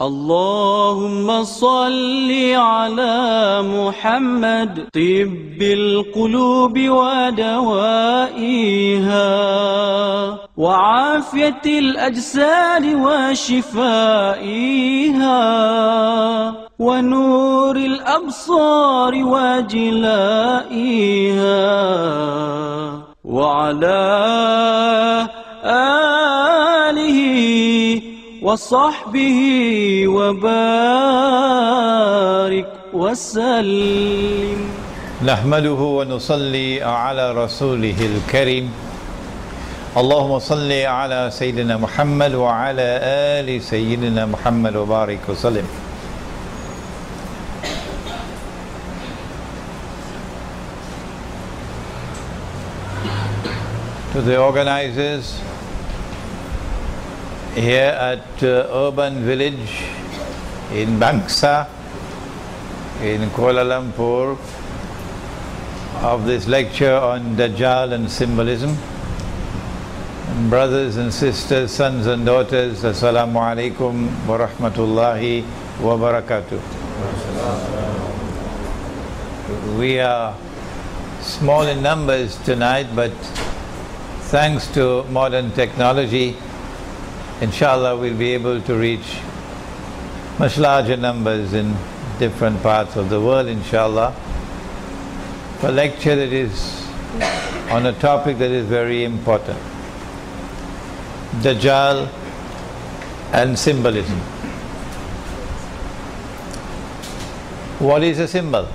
اللهم صل على محمد طب القلوب ودوائها وعافية الأجساد وشفائها ونور الأبصار وجلائها وعلى آله وصحبه وبارك وسلم. نحمده ونصلي على رسوله الكريم. اللهم صل على سيدنا محمد وعلى آل سيدنا محمد وبارك وسلم. To the organizers here at Urban Village in Bangsa in Kuala Lumpur of this lecture on Dajjal and symbolism. And brothers and sisters, sons and daughters, Assalamu alaikum wa rahmatullahi wa barakatuh. We are small in numbers tonight, but thanks to modern technology, inshallah we'll be able to reach much larger numbers in different parts of the world, inshallah, for a lecture that is on a topic that is very important: Dajjal and symbolism. What is a symbol?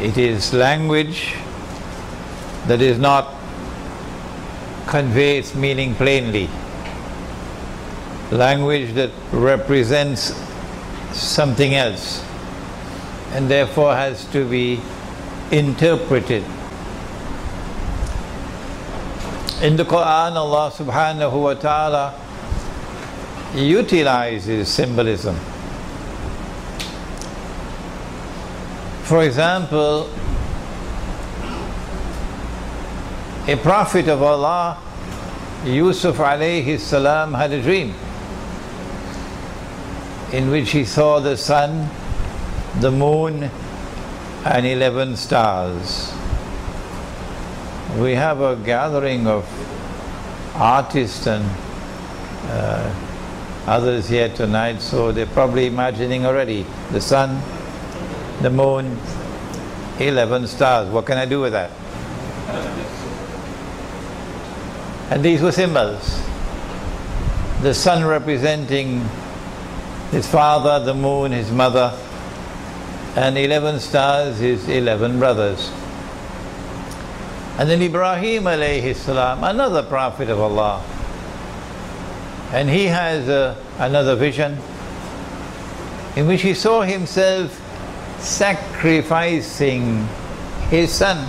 It is language that is not conveys meaning plainly, language that represents something else and therefore has to be interpreted. In the Quran, Allah subhanahu wa ta'ala utilizes symbolism. For example, a prophet of Allah, Yusuf alayhi salam, had a dream in which he saw the sun, the moon and 11 stars. We have a gathering of artists and others here tonight, so they're probably imagining already the sun, the moon, 11 stars. What can I do with that? And these were symbols. The sun representing his father, the moon his mother, and 11 stars his 11 brothers. And then Ibrahim alayhi salam, another prophet of Allah, and he has another vision in which he saw himself sacrificing his son.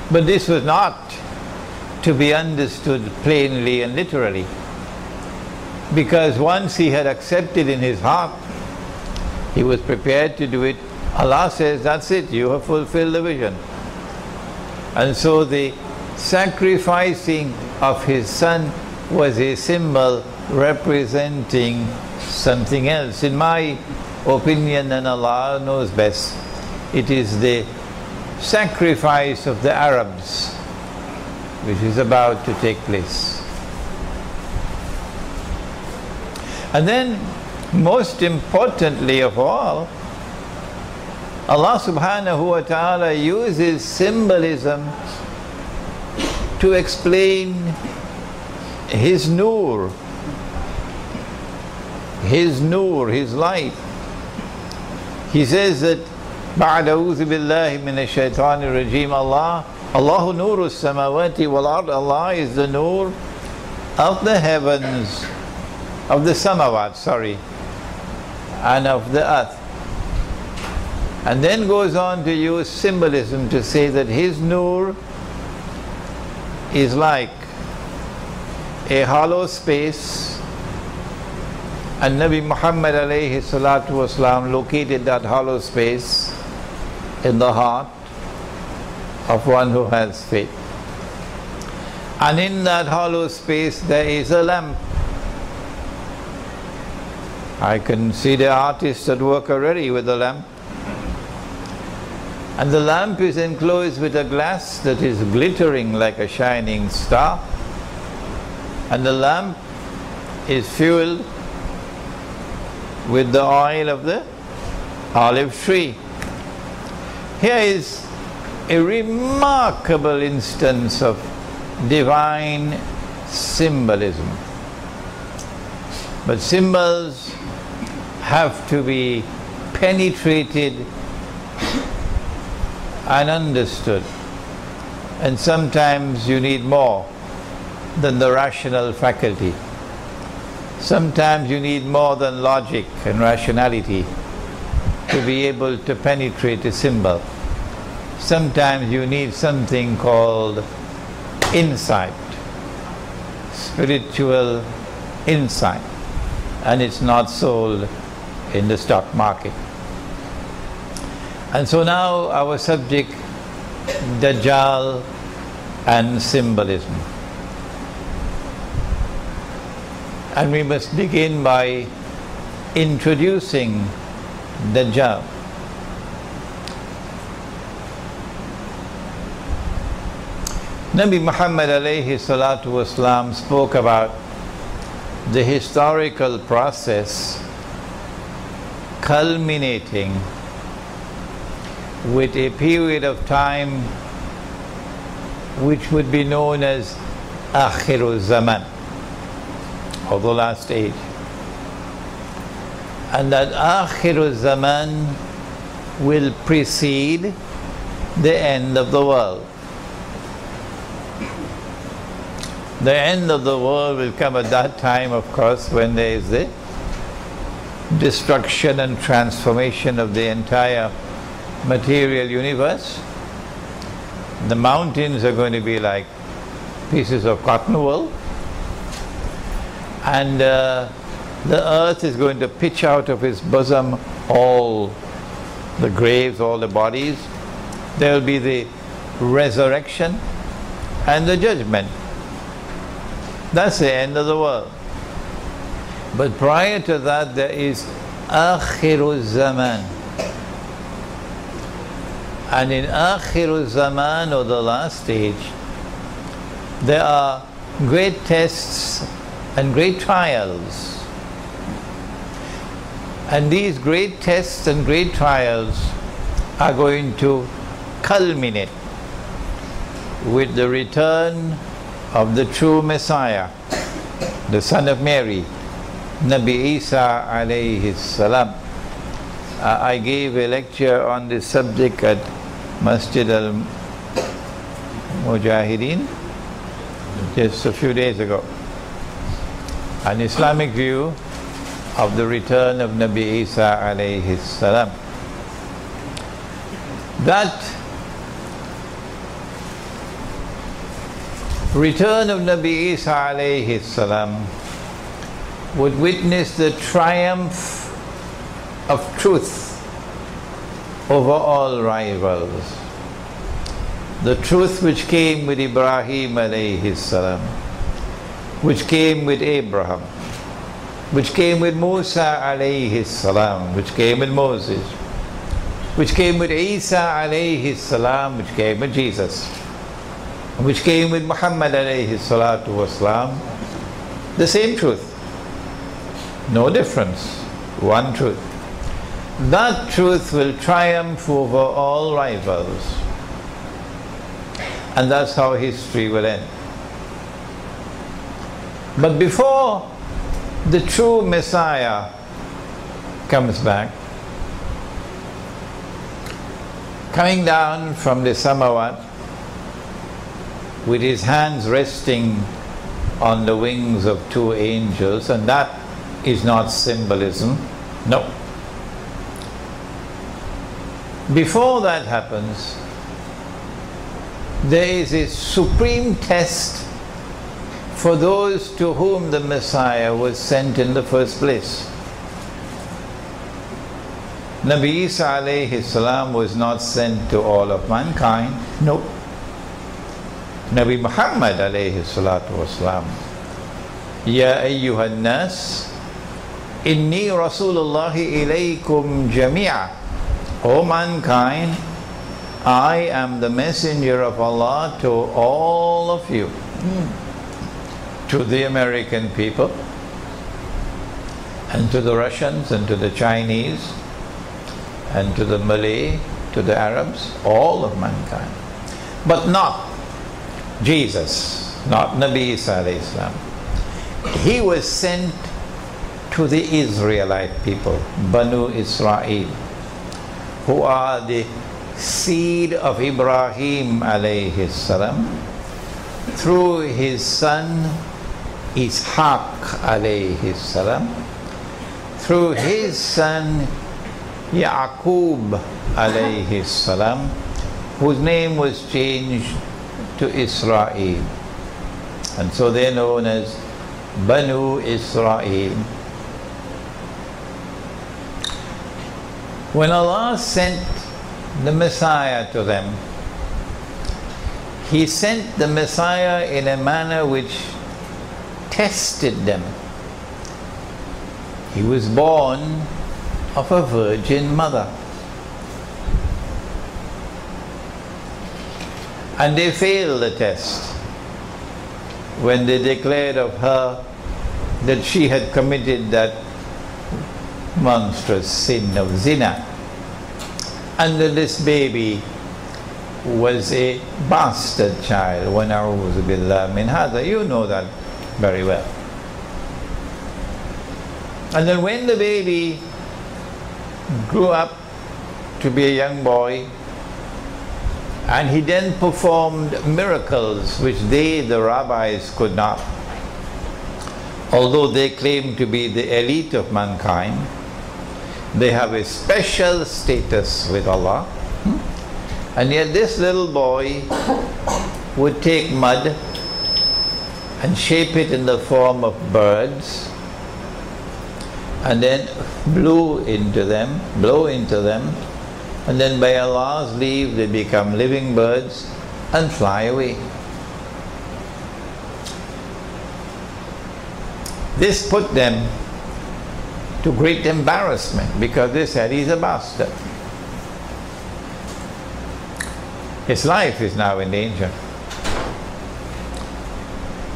But this was not to be understood plainly and literally, because once he had accepted in his heart, he was prepared to do it. Allah says, that's it, you have fulfilled the vision. And so the sacrificing of his son was a symbol representing something else. In my opinion, and Allah knows best, it is the sacrifice of the Arabs which is about to take place. And then, most importantly of all, Allah subhanahu wa ta'ala uses symbolism to explain His nur, His light. He says that بعد أعوذ بالله من الشيطان الرجيم, Allahu nuru samawati wal ard, Allah is the nur of the heavens, of the samawat, and of the earth. And then goes on to use symbolism to say that His nur is like a hollow space, and Nabi Muhammad alayhi salatu wasalam located that hollow space in the heart of one who has faith. And in that hollow space there is a lamp. I can see the artists at work already with the lamp. And the lamp is enclosed with a glass that is glittering like a shining star. And the lamp is fueled with the oil of the olive tree. Here is a remarkable instance of divine symbolism. But symbols have to be penetrated and understood. And sometimes you need more than the rational faculty. Sometimes you need more than logic and rationality to be able to penetrate a symbol. Sometimes you need something called insight, spiritual insight, and it's not sold in the stock market. And so now our subject, Dajjal and symbolism. And we must begin by introducing Dajjal. Nabi Muhammad alayhi salatu wasalam spoke about the historical process culminating with a period of time which would be known as Akhiru Zaman, or the last age. And that Akhiru Zaman will precede the end of the world. The end of the world will come at that time, of course, when there is the destruction and transformation of the entire material universe. The mountains are going to be like pieces of cotton wool, and the earth is going to pitch out of its bosom all the graves, all the bodies. There will be the resurrection and the judgment. That's the end of the world. But prior to that, there is Akhiru Zaman. And in Akhiru Zaman, or the last stage, there are great tests and great trials. And these great tests and great trials are going to culminate with the return of the true Messiah, the son of Mary, Nabi Isa alayhi salam. I gave a lecture on this subject at Masjid al-Mujahideen just a few days ago. An Islamic view of the return of Nabi Isa alayhi salam. That return of Nabi Isa alayhi salam would witness the triumph of truth over all rivals. The truth which came with Ibrahim alayhi salam, which came with Abraham, which came with Musa alayhi salam, which came with Moses, which came with Isa alayhi salam, which came with Jesus, which came with Muhammad alayhi salatu wasalam. The same truth, no difference, one truth. That truth will triumph over all rivals, and that's how history will end. But before the true Messiah comes back, coming down from the Samawat with his hands resting on the wings of two angels, and that is not symbolism, no. Before that happens, there is a supreme test for those to whom the Messiah was sent in the first place. Nabi Isa alayhi salam was not sent to all of mankind, no. Nabi Muhammad alayhi salatu wasalam, Ya ayyuhan nas, Inni Rasulullahi ilaykum jami'a. O mankind, I am the messenger of Allah to all of you. To the American people, and to the Russians, and to the Chinese, and to the Malay, to the Arabs, all of mankind. But not Jesus, not Nabi Isa alayhi salam. He was sent to the Israelite people, Banu Israel, who are the seed of Ibrahim alayhi salam, through his son Ishaq alayhi salam, through his son Yaqub alayhi salam, whose name was changed to Israel. And so they're known as Banu Israel. When Allah sent the Messiah to them, He sent the Messiah in a manner which tested them. He was born of a virgin mother. And they failed the test when they declared of her that she had committed that monstrous sin of zina, and that this baby was a bastard child. Wa na'udhu billah min hadha. You know that very well. And then when the baby grew up to be a young boy, and he then performed miracles which they, the rabbis, could not, although they claim to be the elite of mankind, they have a special status with Allah. And yet this little boy would take mud and shape it in the form of birds, and then blow into them, and then by Allah's leave they become living birds and fly away. This put them to great embarrassment, because they said he's a bastard. His life is now in danger.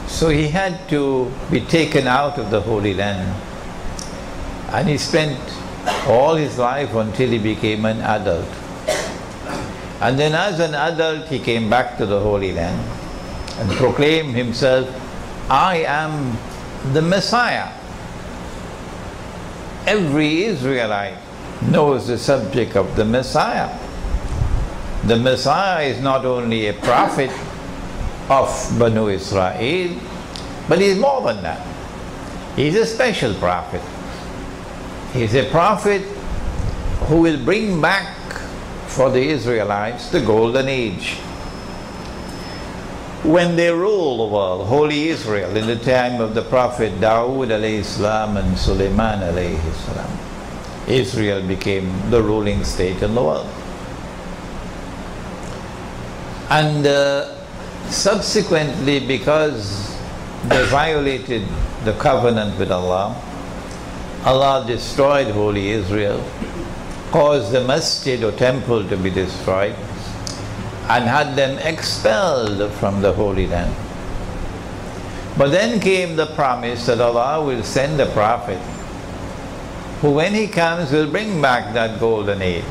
So he had to be taken out of the Holy Land. And he spent all his life until he became an adult. And then as an adult he came back to the Holy Land and proclaimed himself, I am the Messiah. Every Israelite knows the subject of the Messiah. The Messiah is not only a prophet of Banu Israel, but he's more than that. He's a special prophet. He's a prophet who will bring back for the Israelites the golden age, when they rule the world, holy Israel, in the time of the prophet Dawood alayhi salam and Sulaiman alayhi salam. Israel became the ruling state in the world. And subsequently, because they violated the covenant with Allah, Allah destroyed holy Israel, caused the masjid or temple to be destroyed, and had them expelled from the Holy Land. But then came the promise that Allah will send a prophet who, when he comes, will bring back that golden age,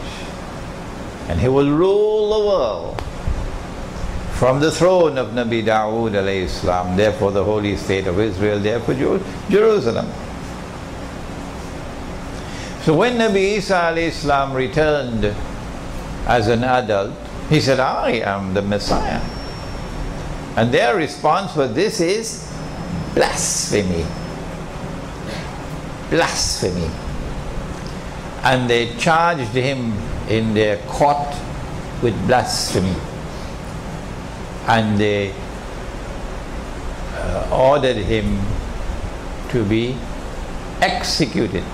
and he will rule the world from the throne of Nabi Dawood alayhi salam, therefore the holy state of Israel, therefore Jerusalem. So when Nabi Isa alayhi salam returned as an adult, he said, I am the Messiah. And their response was, this is blasphemy. Blasphemy. And they charged him in their court with blasphemy. And they ordered him to be executed.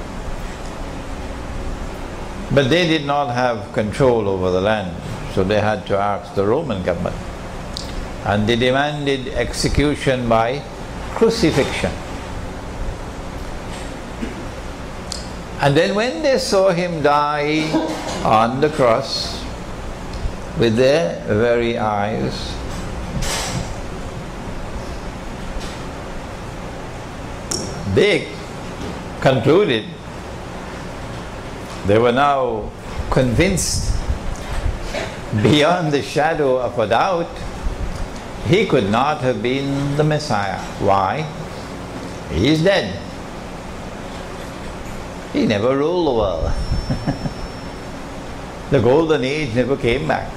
But they did not have control over the land, so they had to ask the Roman government. And they demanded execution by crucifixion. And then when they saw him die on the cross with their very eyes, they concluded, they were now convinced beyond the shadow of a doubt, he could not have been the Messiah. Why? He is dead. He never ruled the world. The golden age never came back.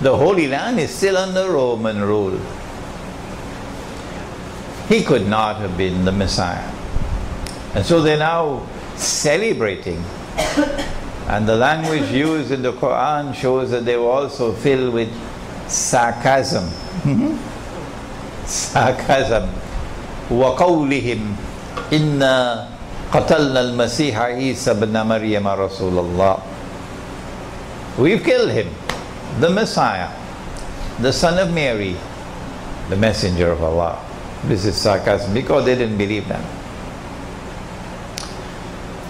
The Holy Land is still under Roman rule. He could not have been the Messiah. And so they're now celebrating. And the language used in the Quran shows that they were also filled with sarcasm. Sarcasm. وَقَوْلِهِمْ إِنَّا قَتَلْنَا الْمَسِيحَ عِيسَى بْنَ مَرْيَمَ رَسُولَ اللَّهِ. We've killed him, the Messiah, the son of Mary, the messenger of Allah. This is sarcasm because they didn't believe that.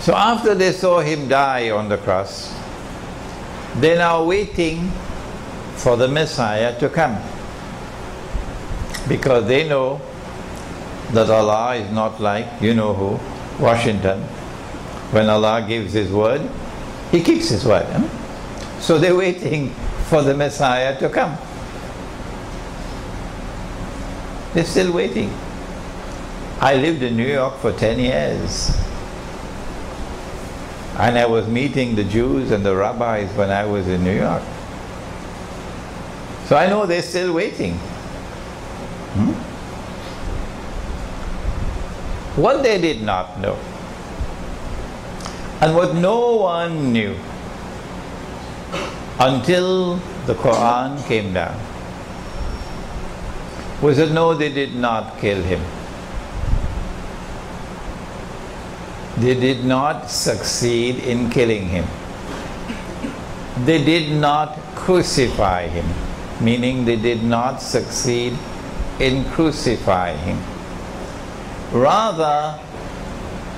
So after they saw him die on the cross, they're now waiting for the Messiah to come, because they know that Allah is not like, you know who, Washington. When Allah gives His word, He keeps His word. So they're waiting for the Messiah to come. They're still waiting. I lived in New York for 10 years. And I was meeting the Jews and the rabbis when I was in New York. So I know they're still waiting. What they did not know, and what no one knew until the Quran came down, was that no, they did not kill him. They did not succeed in killing him. They did not crucify him, meaning they did not succeed in crucifying him. Rather,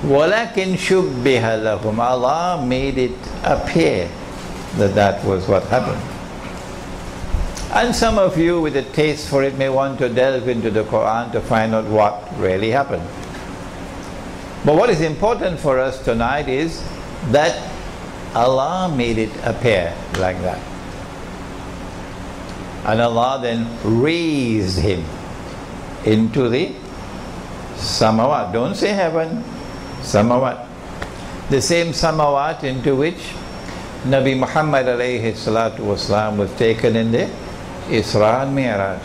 وَلَكِنْ شُبِّهَ لَهُمْ, Allah made it appear that that was what happened. And some of you with a taste for it may want to delve into the Quran to find out what really happened. But what is important for us tonight is that Allah made it appear like that. And Allah then raised him into the samawat. Don't say heaven, samawat. The same samawat into which Nabi Muhammad alayhi salatu wasalam was taken in the Isra and Mi'raj.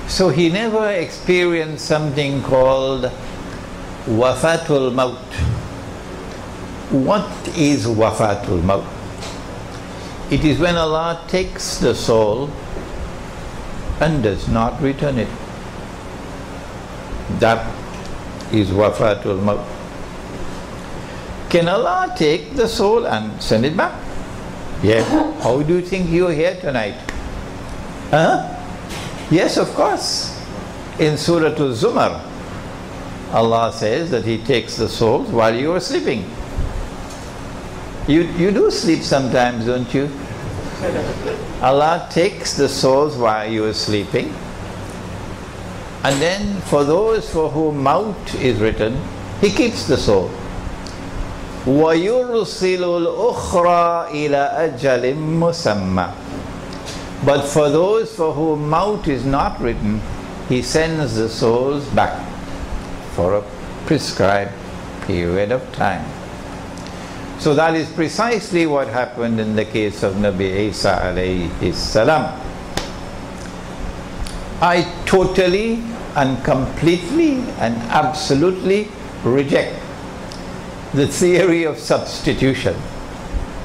So he never experienced something called wafatul maut. What is wafatul maut? It is when Allah takes the soul and does not return it. That is wafatul maut. Can Allah take the soul and send it back? Yeah. How do you think you're here tonight? Yes, of course. In Surah Al-Zumar, Allah says that He takes the souls while you are sleeping. You do sleep sometimes, don't you? Allah takes the souls while you are sleeping. And then for those for whom maut is written, He keeps the soul. وَيُرْسِلُ الْأُخْرَى إِلَى أَجَلٍ مُسَمَّى. But for those for whom maut is not written, He sends the souls back for a prescribed period of time. So that is precisely what happened in the case of Nabi Isa alayhi salam. I totally and completely and absolutely reject the theory of substitution,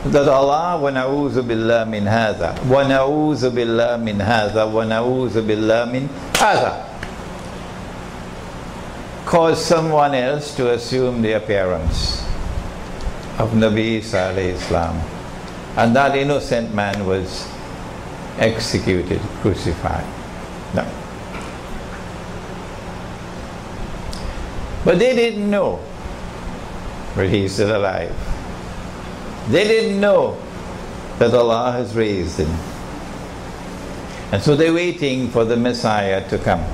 that Allah wa na'udhu billah min hadha, wa na'udhu billah min hadha, wa na'udhu billah min hadha, caused someone else to assume the appearance of Nabi Isa alayhi salam, and that innocent man was executed, crucified. No. But they didn't know but he's still alive. They didn't know that Allah has raised him. And so they're waiting for the Messiah to come.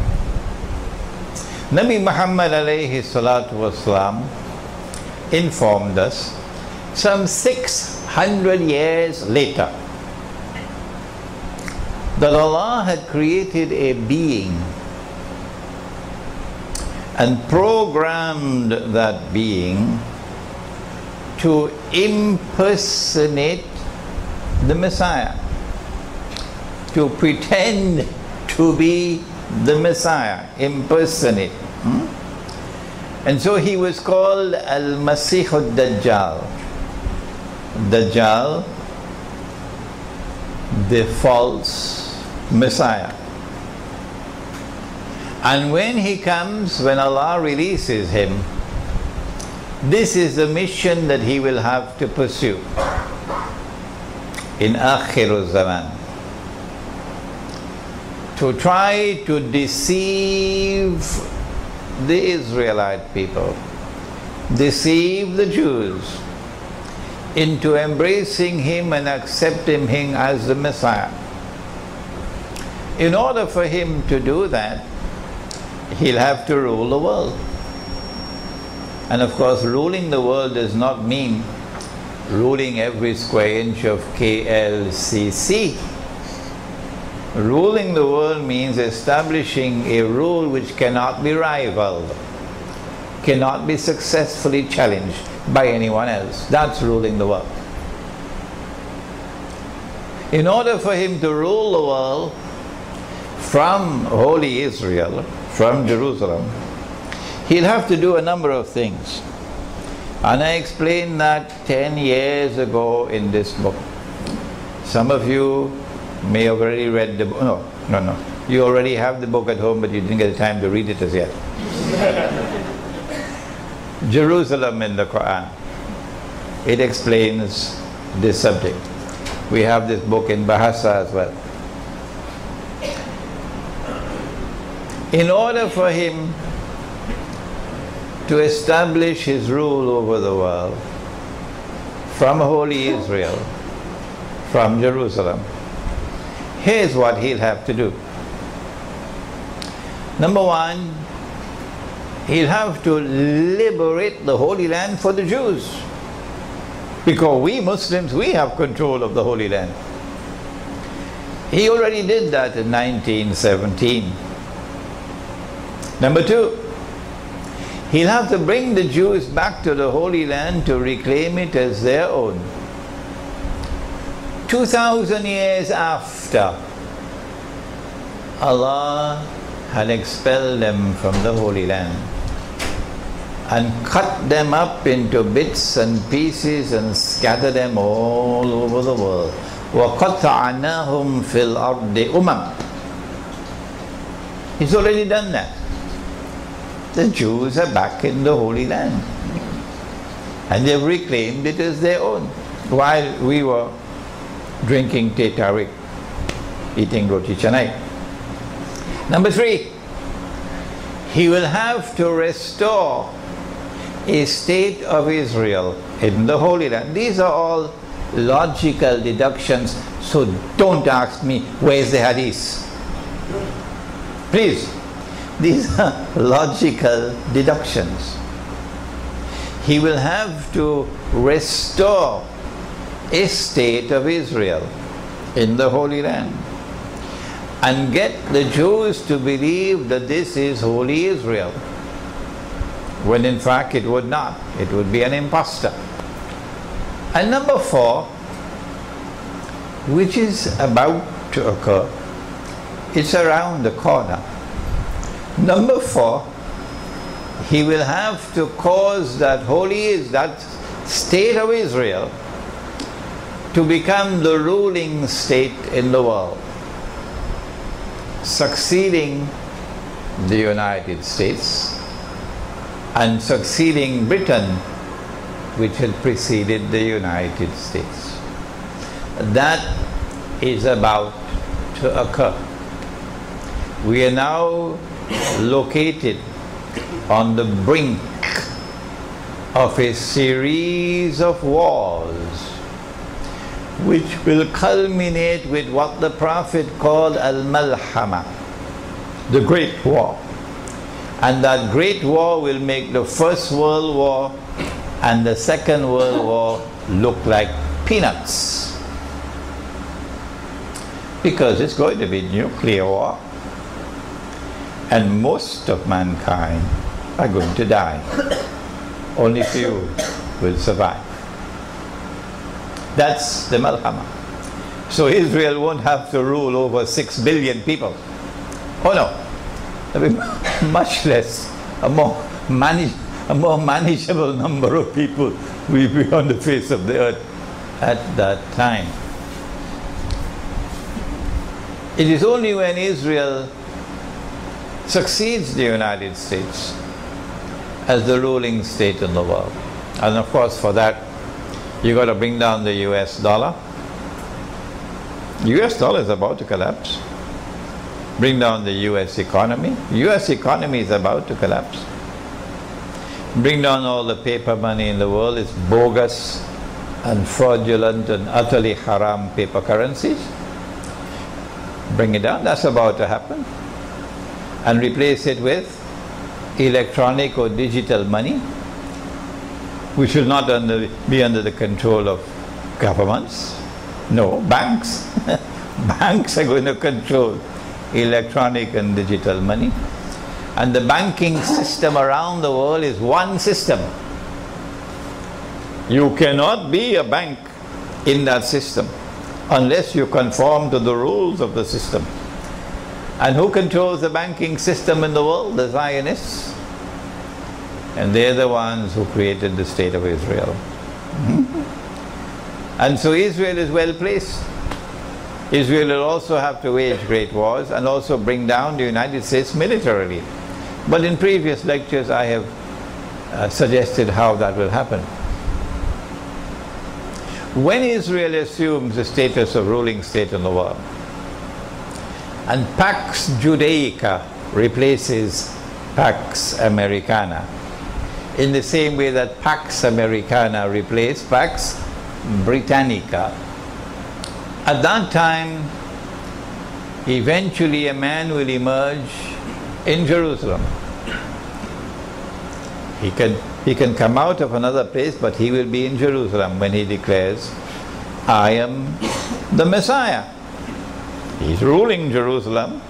Nabi Muhammad alayhi salatu wasalam informed us some 600 years later that Allah had created a being and programmed that being to impersonate the Messiah, to pretend to be the Messiah, impersonate. And so he was called Al-Masih al-Dajjal. Dajjal, the false Messiah. And when he comes, when Allah releases him, this is the mission that he will have to pursue in Akhir Zaman. To try to deceive the Israelite people, deceive the Jews into embracing him and accepting him as the Messiah. In order for him to do that, he'll have to rule the world. And of course, ruling the world does not mean ruling every square inch of KLCC. Ruling the world means establishing a rule which cannot be rivaled, cannot be successfully challenged by anyone else. That's ruling the world. In order for him to rule the world from Holy Israel, from Jerusalem, he'll have to do a number of things. And I explained that 10 years ago in this book. Some of you may have already read the book. No. You already have the book at home, but you didn't get the time to read it as yet. Jerusalem in the Quran. It explains this subject. We have this book in Bahasa as well. In order for him to establish his rule over the world from Holy Israel, from Jerusalem, here's what he'll have to do. Number one, he'll have to liberate the Holy Land for the Jews. Because we Muslims, we have control of the Holy Land. He already did that in 1917. Number two, he'll have to bring the Jews back to the Holy Land to reclaim it as their own. 2,000 years after Allah had expelled them from the Holy Land and cut them up into bits and pieces and scattered them all over the world. وَقَطَعْنَاهُمْ فِي الْأَرْضِ أُمَمٍ. He's already done that. The Jews are back in the Holy Land and they've reclaimed it as their own, while we were drinking teh tarik, eating roti canai. Number three, he will have to restore a state of Israel in the Holy Land. These are all logical deductions, so don't ask me where's the hadith. Please, these are logical deductions. He will have to restore a state of Israel in the Holy Land and get the Jews to believe that this is Holy Israel, when in fact it would not. It would be an impostor. And number four, which is about to occur, it's around the corner. Number four, he will have to cause that that state of Israel to become the ruling state in the world, succeeding the United States and succeeding Britain, which had preceded the United States. That is about to occur. We are now located on the brink of a series of wars which will culminate with what the Prophet called al-Malhama, the Great War. And that Great War will make the First World War and the Second World War look like peanuts. Because it's going to be nuclear war. And most of mankind are going to die. Only few will survive. That's the Malhama. So Israel won't have to rule over 6 billion people. Oh no. There'll be much less. A more manageable number of people will be on the face of the earth at that time. It is only when Israel succeeds the United States as the ruling state in the world. And of course, for that, you got to bring down the US dollar. US dollar is about to collapse. Bring down the US economy. US economy is about to collapse. Bring down all the paper money in the world. It's bogus and fraudulent and utterly haram paper currencies. Bring it down. That's about to happen. And replace it with electronic or digital money, which will not be under the control of governments. No, banks. Banks are going to control electronic and digital money. And the banking system around the world is one system. You cannot be a bank in that system unless you conform to the rules of the system. And who controls the banking system in the world? The Zionists. And they're the ones who created the state of Israel. And so Israel is well placed. Israel will also have to wage great wars and also bring down the United States militarily. But in previous lectures I have suggested how that will happen. When Israel assumes the status of ruling state in the world, and Pax Judaica replaces Pax Americana, in the same way that Pax Americana replaced Pax Britannica. At that time, eventually a man will emerge in Jerusalem. He can come out of another place, but he will be in Jerusalem when he declares, I am the Messiah. He's ruling Jerusalem,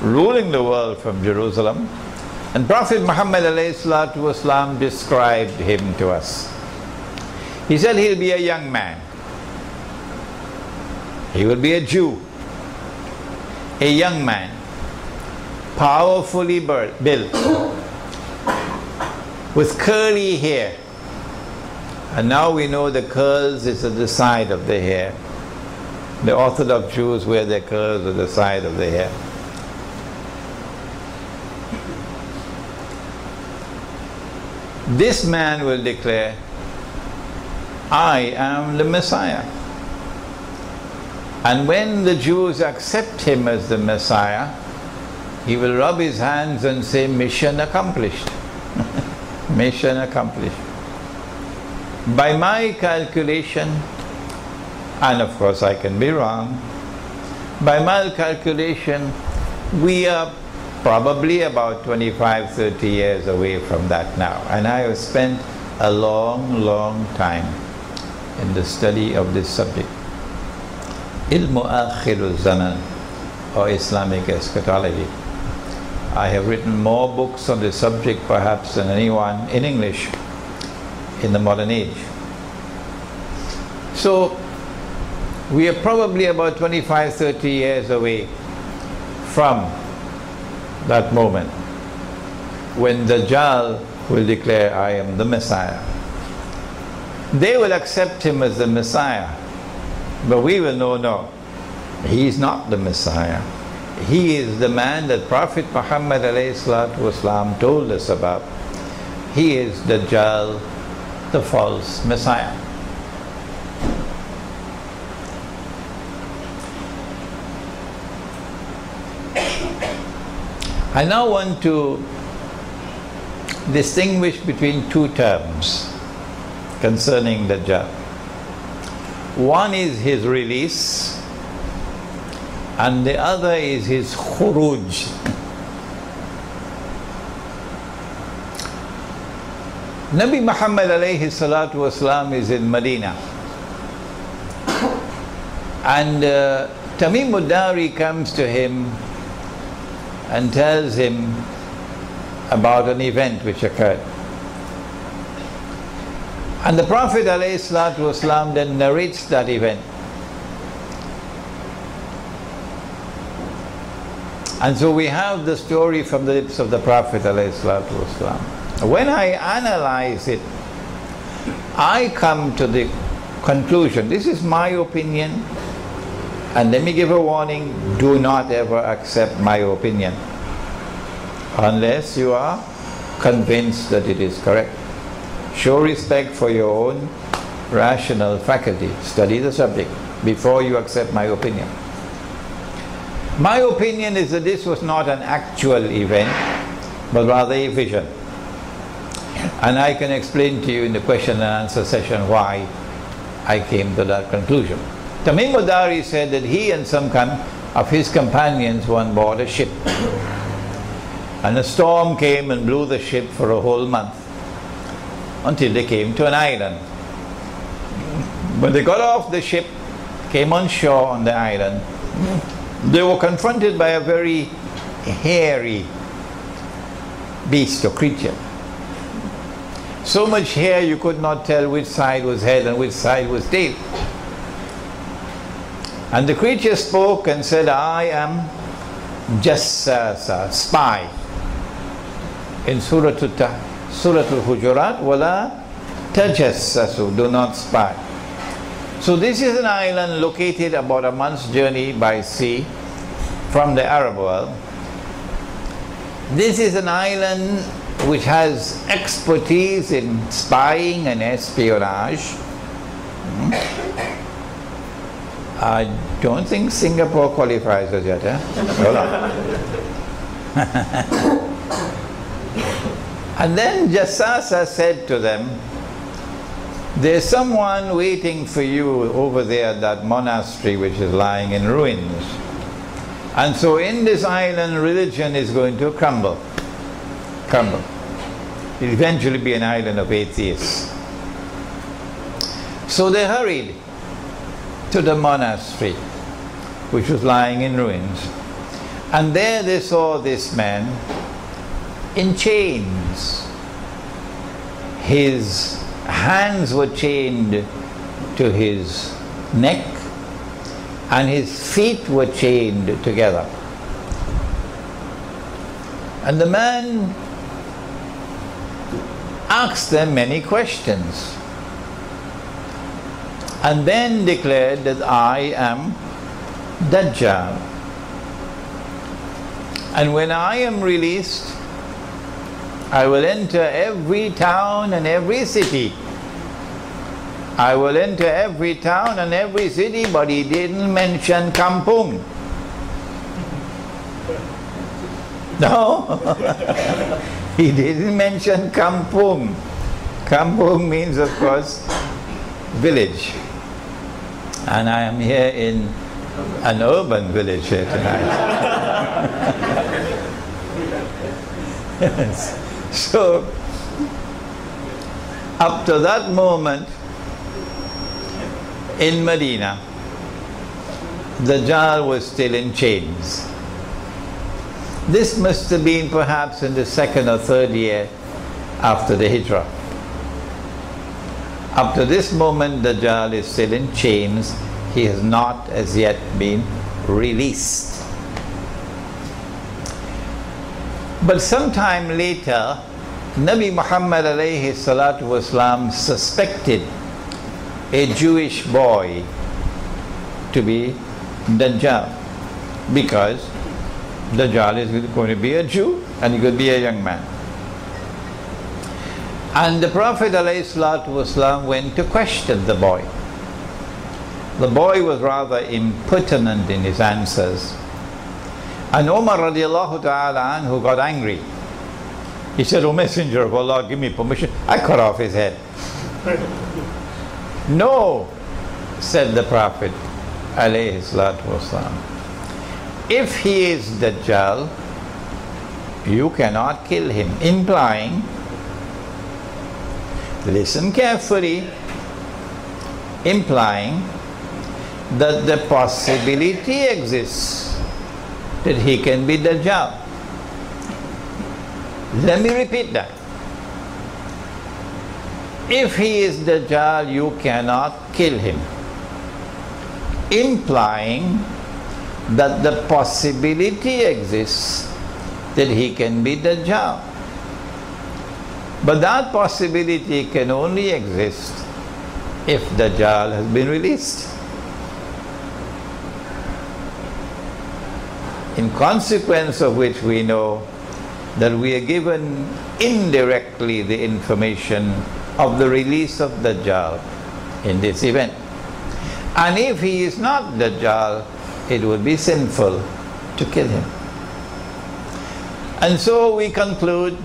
ruling the world from Jerusalem. And Prophet Muhammad ﷺ described him to us. He said he'll be a young man. He will be a Jew, a young man, powerfully built, with curly hair. And now we know the curls is at the side of the hair. The Orthodox Jews wear their curls at the side of the hair. This man will declare, I am the Messiah. And when the Jews accept him as the Messiah, he will rub his hands and say, mission accomplished. Mission accomplished. By my calculation, and of course I can be wrong, by my calculation, we are probably about 25-30 years away from that now. And I have spent a long time in the study of this subject. Ilmu Akhirul Zaman, or Islamic eschatology. I have written more books on this subject perhaps than anyone in English in the modern age. So we are probably about 25-30 years away from that moment when Dajjal will declare, I am the Messiah. They will accept him as the Messiah, but we will know, no, he is not the Messiah. He is the man that Prophet Muhammad ﷺ told us about. He is Dajjal, the false Messiah. I now want to distinguish between two terms concerning Dajjal. One is his release, and the other is his khuruj. Nabi Muhammad alayhi salatu wasalam is in Medina, and Tamim ad-Dari comes to him and tells him about an event which occurred. And the Prophet ﷺ then narrates that event. And so we have the story from the lips of the Prophet ﷺ. When I analyze it, I come to the conclusion, this is my opinion, and let me give a warning, do not ever accept my opinion unless you are convinced that it is correct. Show respect for your own rational faculty. Study the subject before you accept my opinion. My opinion is that this was not an actual event, but rather a vision. And I can explain to you in the question and answer session why I came to that conclusion. Tamim ad-Dari said that he and some of his companions were on board a ship. And a storm came and blew the ship for a whole month, until they came to an island. When they got off the ship, came on shore on the island, they were confronted by a very hairy beast or creature. So much hair you could not tell which side was head and which side was tail. And the creature spoke and said, I am Jassasa, spy. In Surah Al-Hujurat, wala tajassasu, do not spy. So this is an island located about a month's journey by sea from the Arab world. This is an island which has expertise in spying and espionage. I don't think Singapore qualifies as yet, eh? Hold on. And then Jassasa said to them, there's someone waiting for you over there at that monastery which is lying in ruins. And so in this island, religion is going to crumble. It'll eventually be an island of atheists. So they hurried to the monastery which was lying in ruins. And there they saw this man in chains. His hands were chained to his neck and his feet were chained together. And the man asked them many questions and then declared that I am Dajjal. And when I am released, I will enter every town and every city. I will enter every town and every city, but he didn't mention Kampung. No, he didn't mention Kampung. Kampung means, of course, village. And I am here in an urban village here tonight. Yes. So, up to that moment in Medina, Dajjal was still in chains. This must have been perhaps in the 2nd or 3rd year after the Hijrah. Up to this moment, Dajjal is still in chains. He has not as yet been released. But sometime later, Nabi Muhammad alayhi salatu wasalam suspected a Jewish boy to be Dajjal, because Dajjal is going to be a Jew and he could be a young man. And the Prophet alayhi salatu wasalam went to question the boy. The boy was rather impertinent in his answers. And Umar radiallahu ta'ala anhu got angry. He said, "O Messenger of Allah, give me permission." I cut off his head. "No," said the Prophet alayhi salatu wasalam, "if he is Dajjal, you cannot kill him," implying, listen carefully, implying that the possibility exists that he can be Dajjal. Let me repeat that. If he is Dajjal, you cannot kill him, implying that the possibility exists that he can be Dajjal. But that possibility can only exist if Dajjal has been released. In consequence of which we know that we are given indirectly the information of the release of Dajjal in this event. And if he is not Dajjal, it would be sinful to kill him. And so we conclude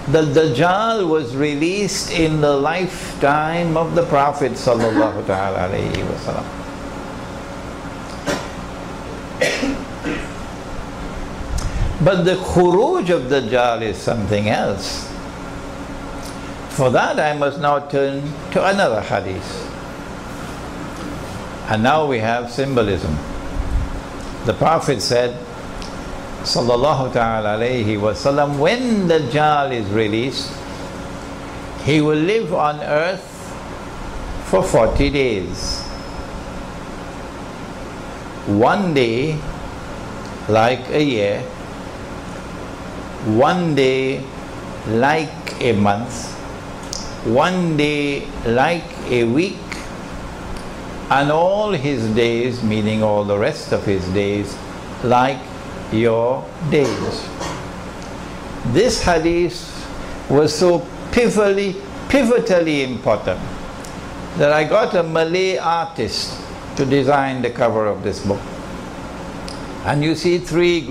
that Dajjal was released in the lifetime of the Prophet sallallahu ta'ala alayhi wa sallam. But the khuruj of Dajjal is something else. For that I must now turn to another hadith. And now we have symbolism. The Prophet said, sallallahu ta'ala alayhi wa sallam, when Dajjal is released, he will live on earth for 40 days. One day like a year, one day like a month, one day like a week, and all his days, meaning all the rest of his days, like your days. This hadith was so pivotally important that I got a Malay artist to design the cover of this book. And you see three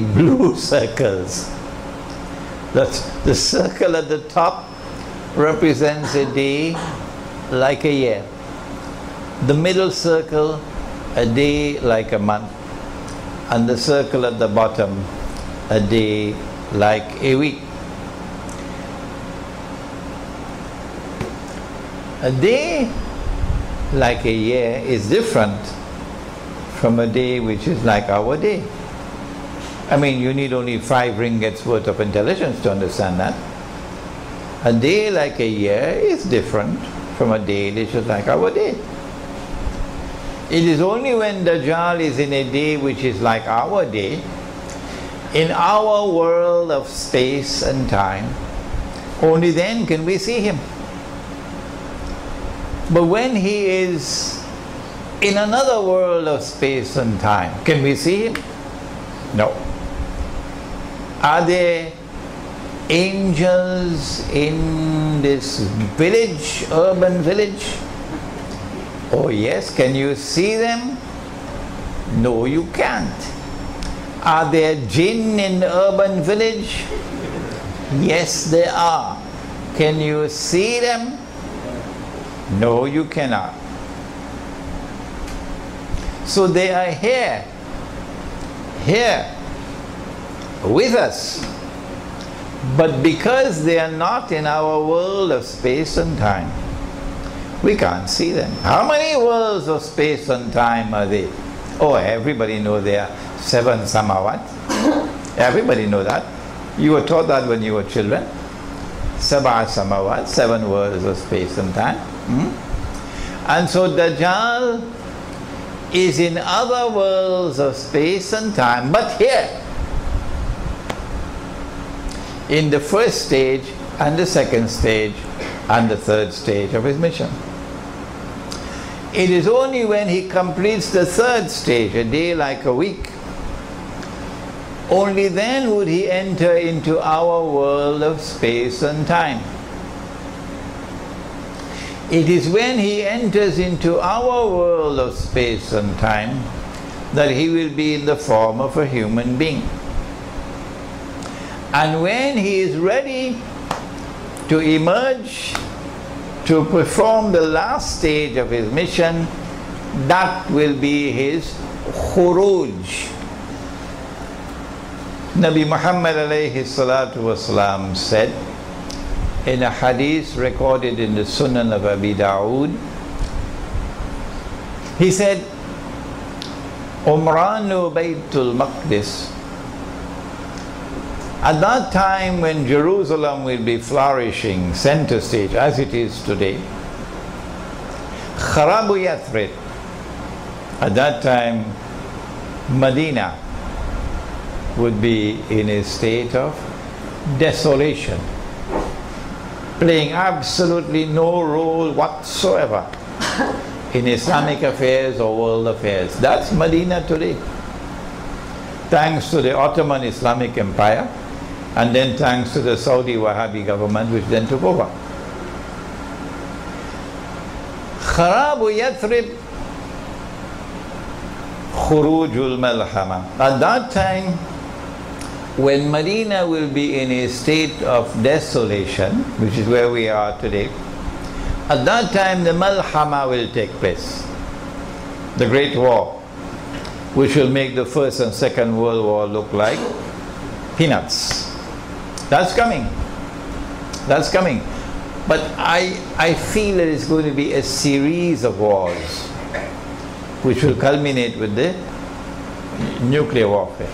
blue circles. The circle at the top represents a day like a year. The middle circle, a day like a month. And the circle at the bottom, a day like a week. A day like a year is different from a day which is like our day. I mean, you need only 5 ringgits worth of intelligence to understand that. A day like a year is different from a day which is like our day. It is only when Dajjal is in a day which is like our day, in our world of space and time, only then can we see him. But when he is in another world of space and time, can we see him? No. Are there angels in this village, urban village? Oh yes. Can you see them? No, you can't. Are there jinn in urban village? Yes, there are. Can you see them? No, you cannot. So they are here with us. But because they are not in our world of space and time, we can't see them. How many worlds of space and time are there? Oh, everybody knows there are 7 samawat. Everybody knows that. You were taught that when you were children. 7 samawat, 7 worlds of space and time. And so Dajjal is in other worlds of space and time, but here, in the first stage and the second stage and the third stage of his mission. It is only when he completes the third stage, a day like a week, only then would he enter into our world of space and time. It is when he enters into our world of space and time that he will be in the form of a human being. And when he is ready to emerge, to perform the last stage of his mission, that will be his khuruj. Nabi Muhammad alayhi salatu wasalam said in a hadith recorded in the Sunan of Abi Dawood, he said, Umranu Baytul Maqdis, at that time when Jerusalem will be flourishing, center stage as it is today, Kharabu Yathrib, at that time Medina would be in a state of desolation, playing absolutely no role whatsoever in Islamic affairs or world affairs. That's Medina today. Thanks to the Ottoman Islamic Empire, and then thanks to the Saudi Wahhabi government, which then took over. Kharabu Yathrib, Khurujul Malhama. At that time, when Medina will be in a state of desolation, which is where we are today, at that time the Malhama will take place, the Great War, which will make the First and Second World War look like peanuts. That's coming. That's coming. But I feel that it's going to be a series of wars, which will culminate with the nuclear warfare.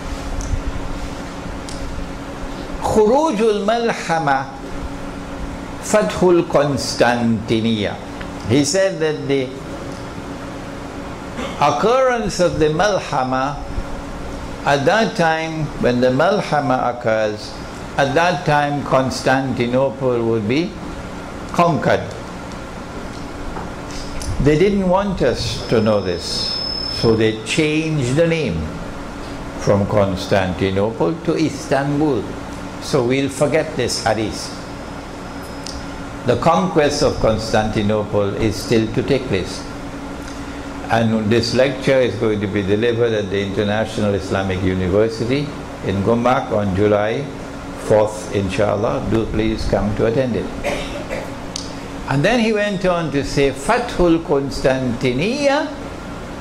Khurujul Malhama, Fathul Constantinia. He said that the occurrence of the Malhama, at that time when the Malhama occurs, at that time Constantinople would be conquered. They didn't want us to know this, so they changed the name from Constantinople to Istanbul. So we'll forget this hadith. The conquest of Constantinople is still to take place. And this lecture is going to be delivered at the International Islamic University in Gombak on July 4th, inshallah. Do please come to attend it. And then he went on to say, Fathul Constantiniya,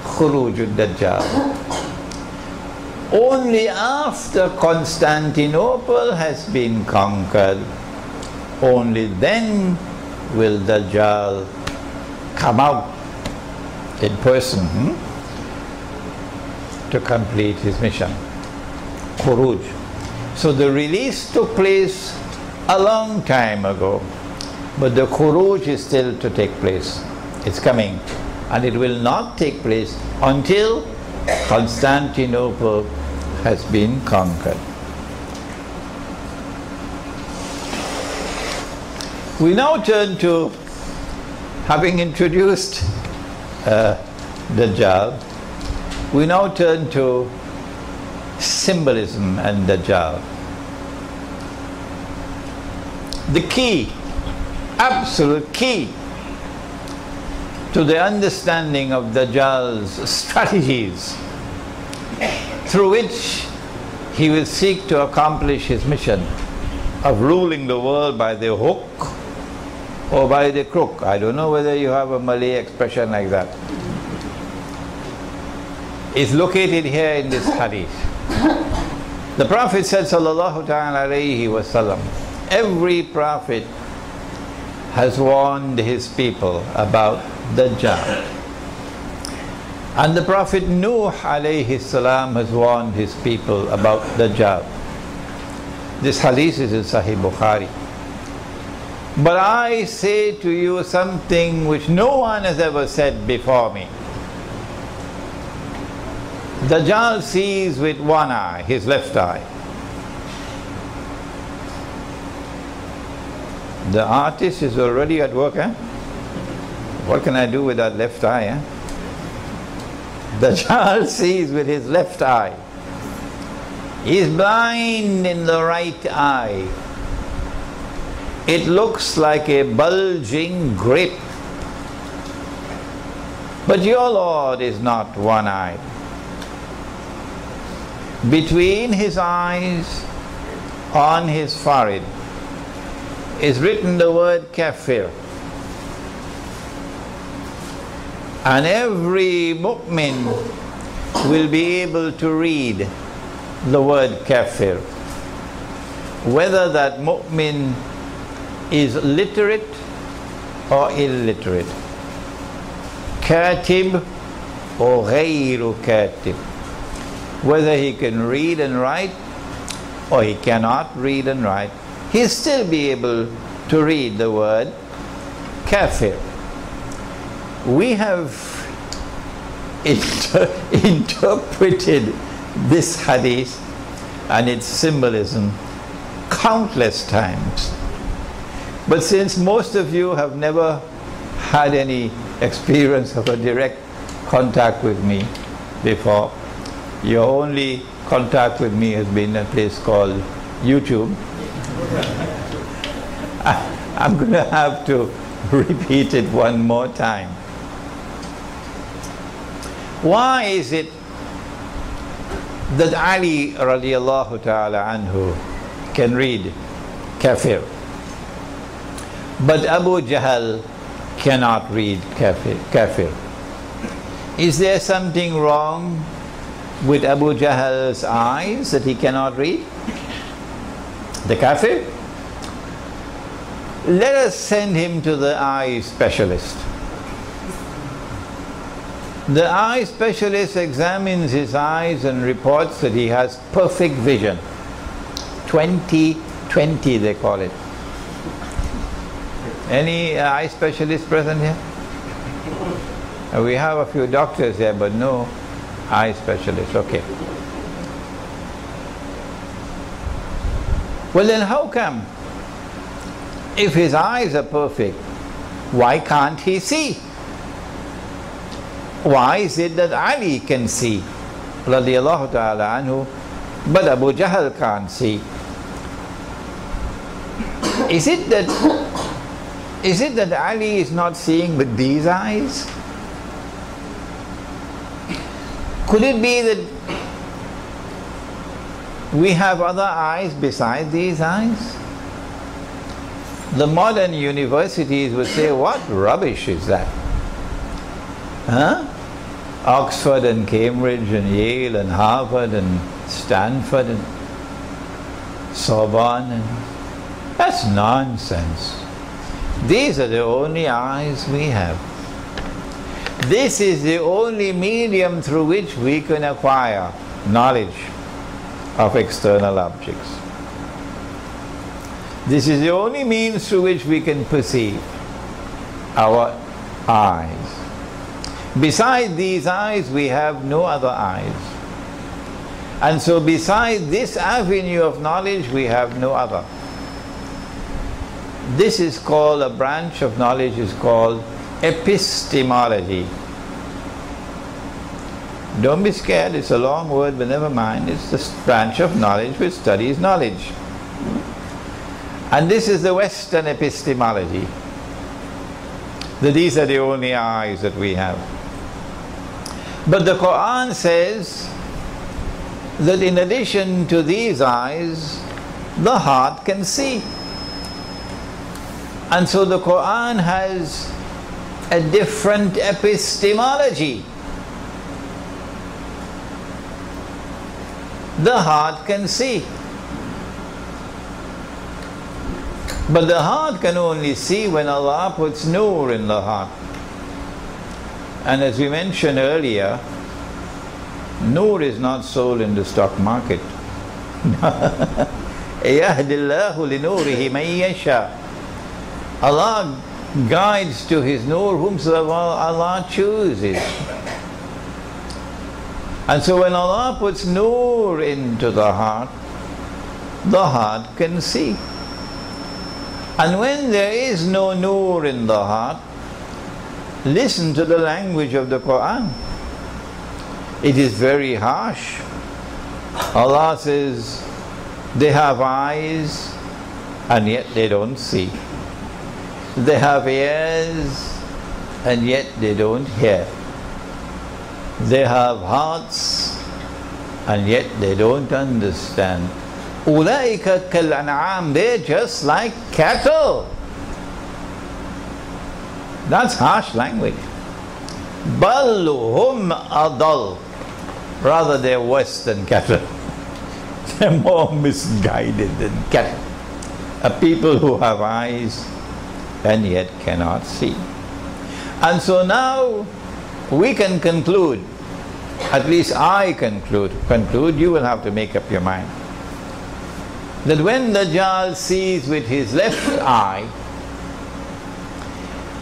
Khurujud Dajjal. Only after Constantinople has been conquered, only then will Dajjal come out in person to complete his mission. Khuruj. So the release took place a long time ago, but the Khuruj is still to take place. It's coming, and it will not take place until Constantinople has been conquered. We now turn to, having introduced Dajjal, we now turn to symbolism and Dajjal. The key, absolute key to the understanding of Dajjal's strategies through which he will seek to accomplish his mission of ruling the world by the hook or by the crook. I don't know whether you have a Malay expression like that. It's located here in this hadith. The Prophet said, sallallahu ta'ala alayhi wa sallam, every prophet has warned his people about Dajjal. And the Prophet Nuh alayhi salam has warned his people about Dajjal. This hadith is in Sahih Bukhari. But I say to you something which no one has ever said before me. Dajjal sees with one eye, his left eye. The artist is already at work, eh? What can I do with that left eye, eh? Dajjal sees with his left eye. He is blind in the right eye. It looks like a bulging grape. But your Lord is not one-eyed. Between his eyes on his forehead is written the word kafir. And every mu'min will be able to read the word kafir, whether that mu'min is literate or illiterate, katib or ghayru katib, whether he can read and write or he cannot read and write, he'll still be able to read the word kafir. We have interpreted this hadith and its symbolism countless times. But since most of you have never had any experience of a direct contact with me before, your only contact with me has been a place called YouTube, I'm going to have to repeat it one more time. Why is it that Ali radiallahu ta'ala anhu can read kafir, but Abu Jahl cannot read kafir? Is there something wrong with Abu Jahl's eyes that he cannot read the kafir? Let us send him to the eye specialist. The eye specialist examines his eyes and reports that he has perfect vision. 20/20 they call it. Any eye specialist present here? We have a few doctors here, but no eye specialist. Okay. Well then, how come, if his eyes are perfect, why can't he see? Why is it that Ali can see, radiallahu ta'ala anhu, but Abu Jahl can't see? Is it that Ali is not seeing with these eyes? Could it be that we have other eyes besides these eyes? The modern universities would say, what rubbish is that? Huh? Oxford and Cambridge and Yale and Harvard and Stanford and Sorbonne, and that's nonsense. These are the only eyes we have. This is the only medium through which we can acquire knowledge of external objects. This is the only means through which we can perceive, our eyes. Beside these eyes, we have no other eyes. And so beside this avenue of knowledge, we have no other. This is called, a branch of knowledge is called epistemology. Don't be scared, it's a long word, but never mind. It's the branch of knowledge which studies knowledge. And this is the Western epistemology. That these are the only eyes that we have. But the Quran says that in addition to these eyes, the heart can see. And so the Quran has a different epistemology. The heart can see. But the heart can only see when Allah puts nur in the heart. And as we mentioned earlier, nur is not sold in the stock market. يَهْدِ اللَّهُ لِنُورِهِ مَن يَشَاءُ. Allah guides to His nur whomsoever Allah chooses. And so when Allah puts nur into the heart can see. And when there is no nur in the heart, listen to the language of the Quran. It is very harsh. Allah says, they have eyes and yet they don't see. They have ears and yet they don't hear. They have hearts and yet they don't understand. أولئك كالأنعام, they're just like cattle. That's harsh language. بل هم أضل, rather they're worse than cattle. They're more misguided than cattle. A people who have eyes and yet cannot see. And so now we can conclude, at least I conclude, you will have to make up your mind, that when the Dajjal sees with his left eye,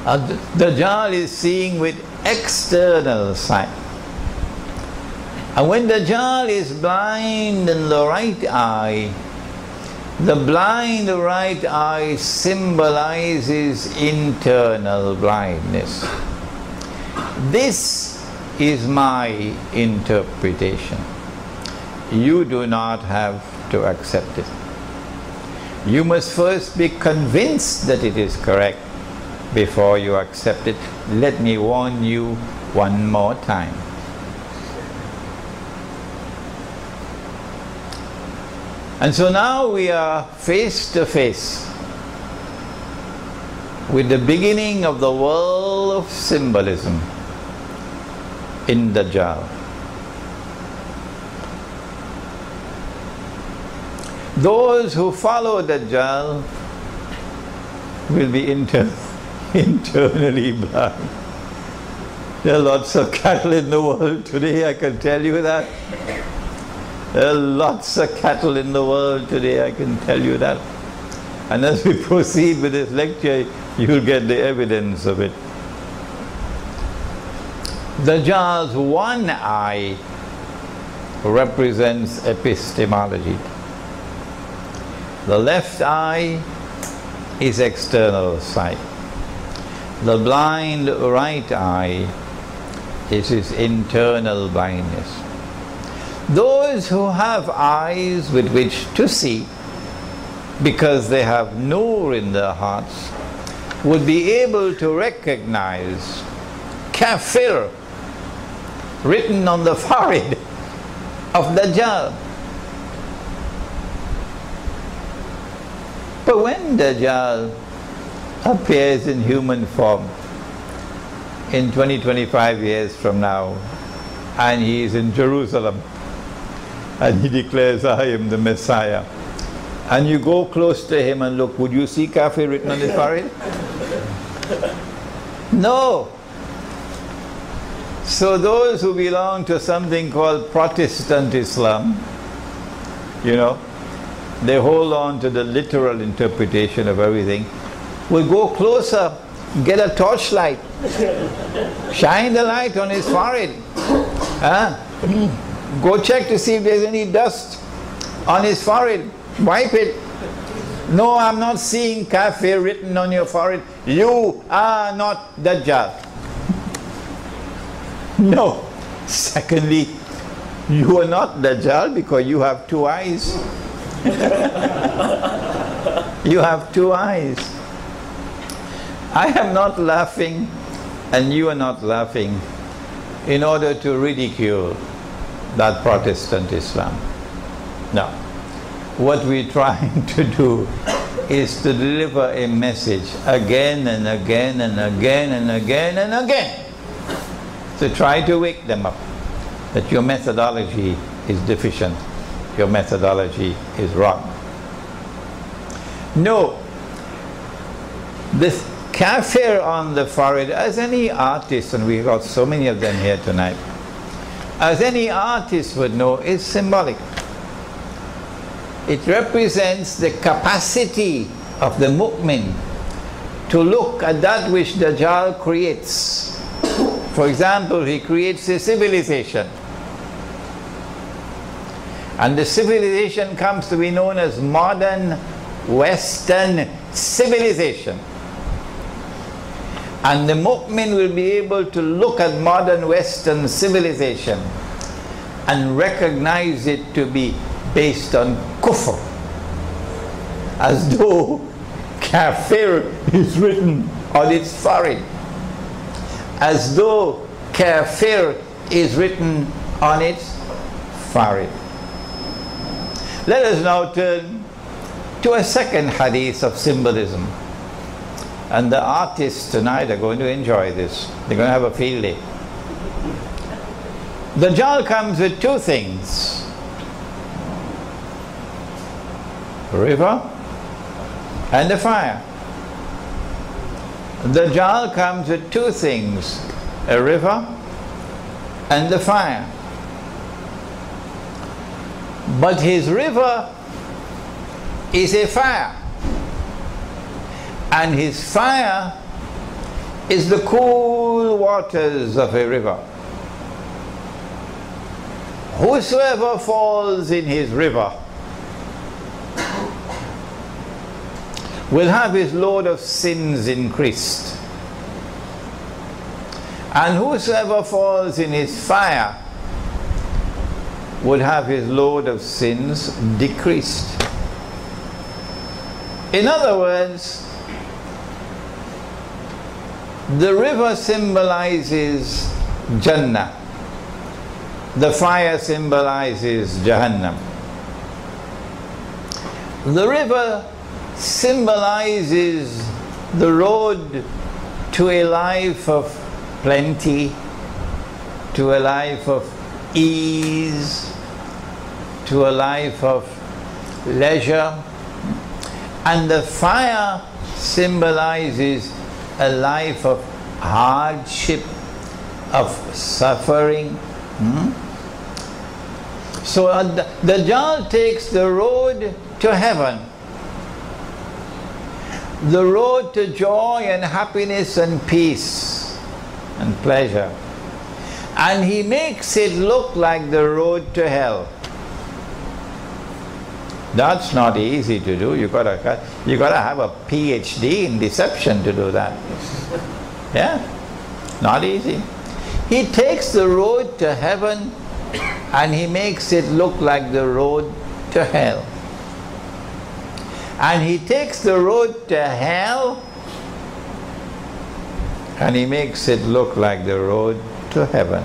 the Dajjal is seeing with external sight. And when the Dajjal is blind in the right eye, the blind right eye symbolizes internal blindness. This is my interpretation. You do not have to accept it. You must first be convinced that it is correct before you accept it. Let me warn you one more time. And so now we are face to face with the beginning of the world of symbolism in Dajjal. Those who follow Dajjal will be internally blind. There are lots of cattle in the world today, I can tell you that. There are lots of cattle in the world today, I can tell you that. And as we proceed with this lecture, you will get the evidence of it. Dajjal's one eye represents epistemology. The left eye is external sight. The blind right eye is his internal blindness. Those who have eyes with which to see, because they have nur in their hearts, would be able to recognize kafir written on the forehead of Dajjal. But when Dajjal appears in human form in 20-25 years from now, and he is in Jerusalem, and he declares, I am the Messiah, and you go close to him and look, would you see kafir written on his forehead? No. So those who belong to something called Protestant Islam, you know, they hold on to the literal interpretation of everything, will go closer, get a torchlight, shine the light on his forehead. Go check to see if there's any dust on his forehead. Wipe it. No, I'm not seeing kafir written on your forehead. You are not Dajjal. No. Secondly, you are not Dajjal because you have two eyes. You have two eyes. I am not laughing and you are not laughing in order to ridicule that Protestant Islam. No. What we're trying to do is to deliver a message again and again and again and again and again, to try to wake them up that your methodology is deficient, your methodology is wrong. No. This kafir on the forehead, as any artist, and we've got so many of them here tonight, as any artist would know, is symbolic. It represents the capacity of the mu'min to look at that which Dajjal creates. For example, he creates a civilization. And the civilization comes to be known as modern Western civilization. And the mu'min will be able to look at modern Western civilization and recognize it to be based on kufr, as though kafir is written on its forehead, as though kafir is written on its forehead. Let us now turn to a second hadith of symbolism. And the artists tonight are going to enjoy this. They're going to have a field day. The Dajjal comes with two things: a river and a fire. The Dajjal comes with two things: a river and a fire. But his river is a fire, and his fire is the cool waters of a river. Whosoever falls in his river will have his load of sins increased, and whosoever falls in his fire would have his load of sins decreased. In other words, the river symbolizes Jannah, the fire symbolizes Jahannam. The river symbolizes the road to a life of plenty, to a life of ease, to a life of leisure, and the fire symbolizes a life of hardship, of suffering. So the Dajjal takes the road to heaven, the road to joy and happiness and peace and pleasure, and he makes it look like the road to hell. That's not easy to do. You gotta have a PhD in deception to do that. Yeah, not easy. He takes the road to heaven and he makes it look like the road to hell. And he takes the road to hell and he makes it look like the road to heaven.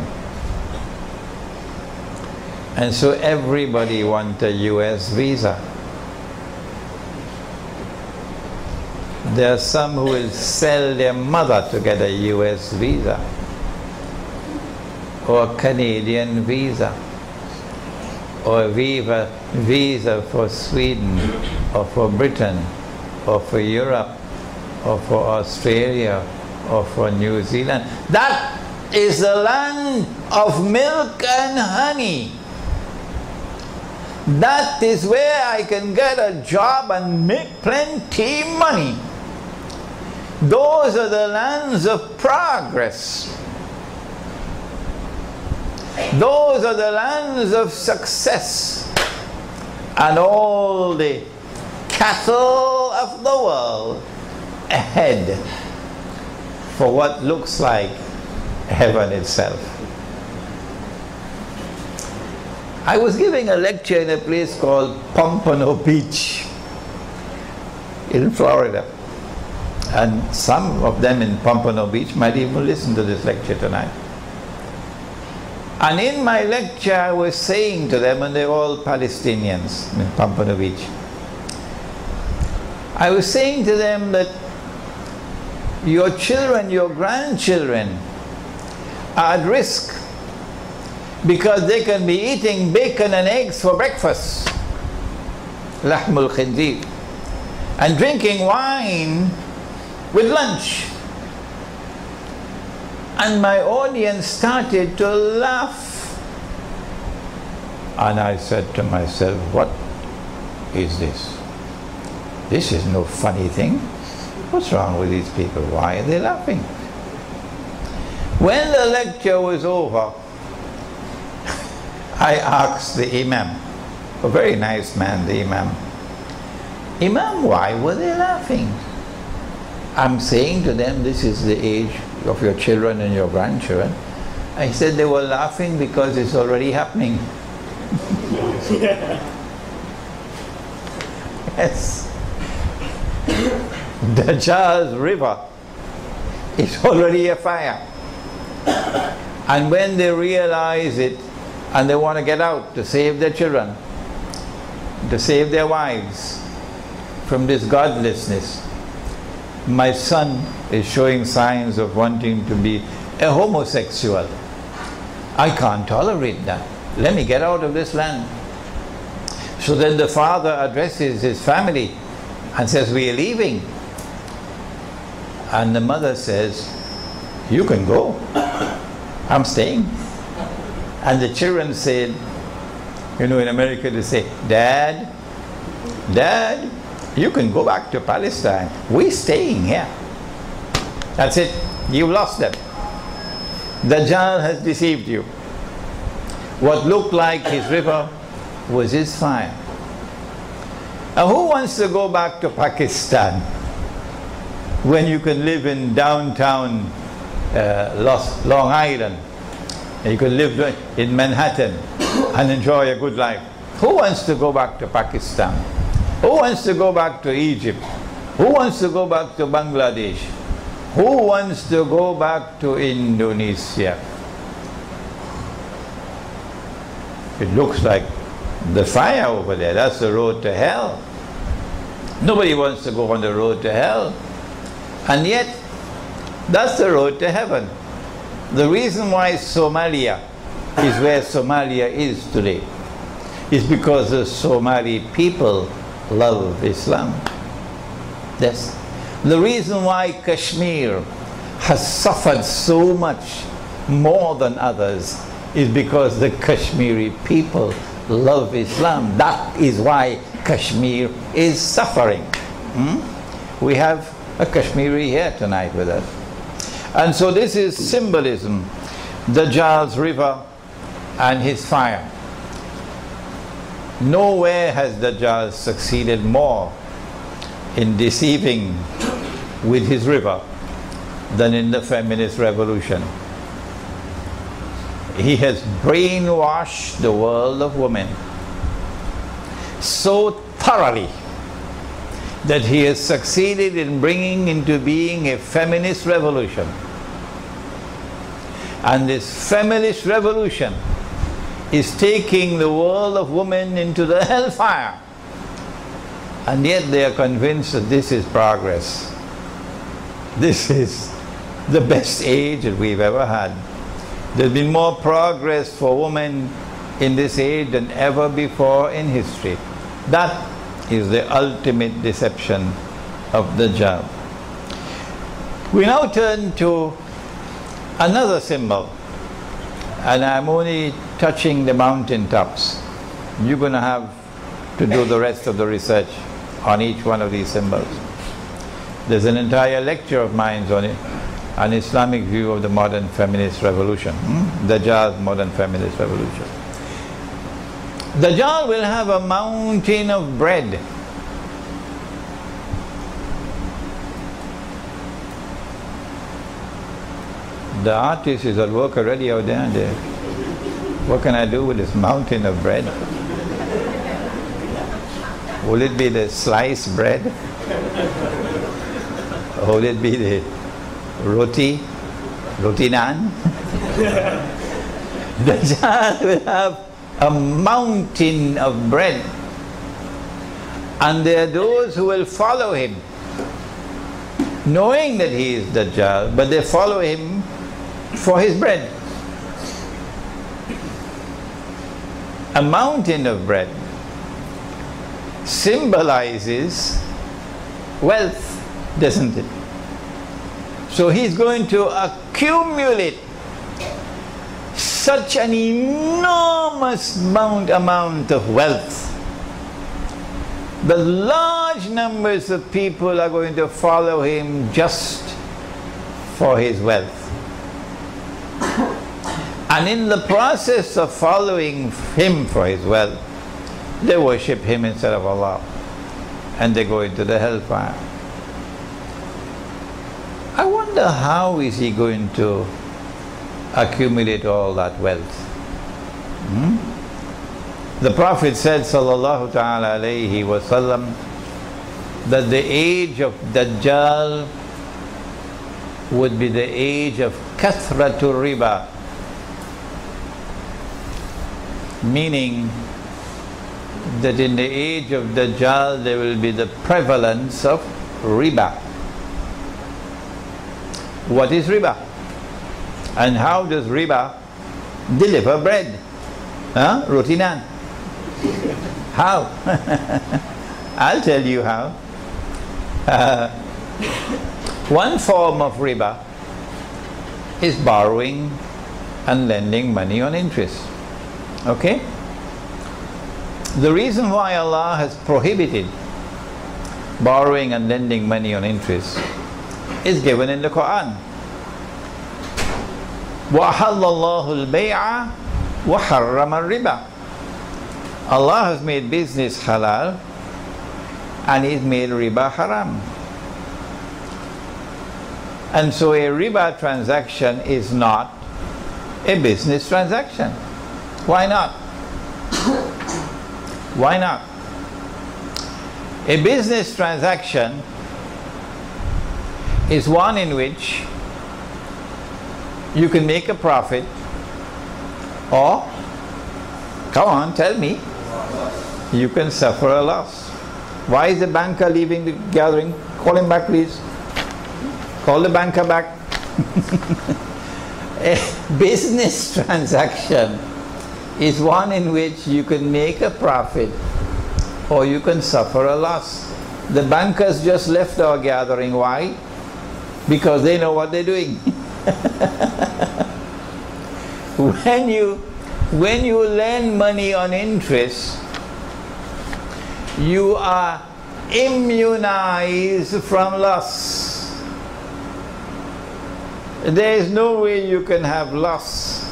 And so everybody wants a US visa. There are some who will sell their mother to get a US visa, or a Canadian visa, or a visa for Sweden, or for Britain, or for Europe, or for Australia, or for New Zealand. That is the land of milk and honey. That is where I can get a job and make plenty money. Those are the lands of progress. Those are the lands of success. And all the cattle of the world ahead for what looks like heaven itself. I was giving a lecture in a place called Pompano Beach in Florida. And some of them in Pompano Beach might even listen to this lecture tonight. And in my lecture I was saying to them, and they're all Palestinians in Pompano Beach, I was saying to them that your children, your grandchildren are at risk because they can be eating bacon and eggs for breakfast, lahmul khinzir, and drinking wine with lunch. And my audience started to laugh. And I said to myself, what is this? This is no funny thing. What's wrong with these people? Why are they laughing? When the lecture was over, I asked the Imam, a very nice man, the Imam, Imam, why were they laughing? I'm saying to them, this is the age of your children and your grandchildren. I said they were laughing because it's already happening. Yes. Dajjal's river is already a fire. And when they realize it and they want to get out to save their children, to save their wives from this godlessness. My son is showing signs of wanting to be a homosexual. I can't tolerate that. Let me get out of this land. So then the father addresses his family and says, we are leaving. And the mother says, you can go. I'm staying. And the children said, you know, in America they say, Dad, you can go back to Palestine. We're staying here. That's it. You've lost them. Dajjal has deceived you. What looked like his river was his fire. And who wants to go back to Pakistan when you can live in downtown Long Island? You can live in Manhattan and enjoy a good life. Who wants to go back to Pakistan? Who wants to go back to Egypt? Who wants to go back to Bangladesh? Who wants to go back to Indonesia? It looks like the fire over there. That's the road to hell. Nobody wants to go on the road to hell. And yet, that's the road to heaven. The reason why Somalia is where Somalia is today is because the Somali people love Islam. Yes. The reason why Kashmir has suffered so much more than others is because the Kashmiri people love Islam. That is why Kashmir is suffering. We have a Kashmiri here tonight with us. And so this is symbolism. Dajjal's river and his fire. Nowhere has Dajjal succeeded more in deceiving with his river than in the feminist revolution. He has brainwashed the world of women so thoroughly that he has succeeded in bringing into being a feminist revolution. And this feminist revolution is taking the world of women into the hellfire. And yet they are convinced that this is progress. This is the best age that we've ever had. There's been more progress for women in this age than ever before in history. That is the ultimate deception of Dajjal. We now turn to another symbol, and I'm only touching the mountaintops. You're going to have to do the rest of the research on each one of these symbols. There's an entire lecture of mine on it, an Islamic view of the modern feminist revolution, Dajjal's modern feminist revolution. Dajjal will have a mountain of bread. The artist is at work already out there. What can I do with this mountain of bread? Will it be the sliced bread? Or will it be the roti naan? Dajjal will have a mountain of bread. And there are those who will follow him, knowing that he is Dajjal, but they follow him for his bread. A mountain of bread symbolizes wealth, doesn't it? So he's going to accumulate such an enormous amount of wealth that large numbers of people are going to follow him just for his wealth. And in the process of following him for his wealth, they worship him instead of Allah, and they go into the hellfire. I wonder how is he going to accumulate all that wealth? The Prophet said, sallallahu ta'ala alayhi wa sallam, that the age of Dajjal would be the age of kathratul riba, meaning that in the age of Dajjal there will be the prevalence of riba. What is riba? And how does riba deliver bread? Huh? Roti naan. How? I'll tell you how. One form of riba is borrowing and lending money on interest. Okay? The reason why Allah has prohibited borrowing and lending money on interest is given in the Quran. وَأَحَلَّ اللَّهُ الْبَيْعَ وَحَرَّمَ الرِّبَى. Allah has made business halal and He's made riba haram. And so a riba transaction is not a business transaction. Why not? Why not? A business transaction is one in which you can make a profit, or, come on, tell me, you can suffer a loss. Why is the banker leaving the gathering? Call him back, please. Call the banker back. A business transaction is one in which you can make a profit or you can suffer a loss. The bankers just left our gathering. Why? Because they know what they're doing. When you lend money on interest, you are immunized from loss. There is no way you can have loss.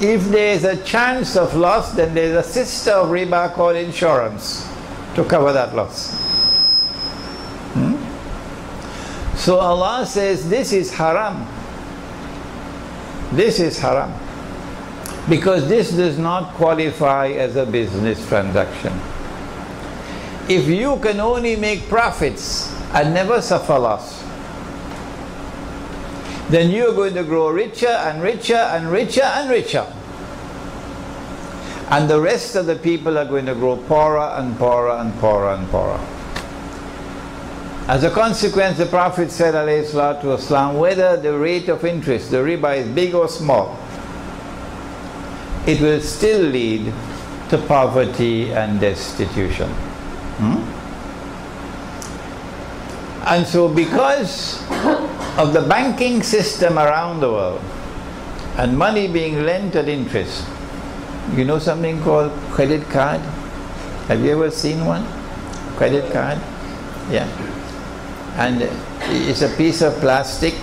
If there is a chance of loss, then there is a sister of riba called insurance to cover that loss. So Allah says this is haram. This is haram. Because this does not qualify as a business transaction. If you can only make profits and never suffer loss, then you're going to grow richer and richer and richer and richer. And the rest of the people are going to grow poorer and poorer and poorer and poorer. As a consequence, the Prophet said, alayhi salatu wasalam, whether the rate of interest, the riba, is big or small, it will still lead to poverty and destitution. And so because of the banking system around the world and money being lent at interest, you know something called credit card? Have you ever seen one? Credit card? Yeah. And it's a piece of plastic,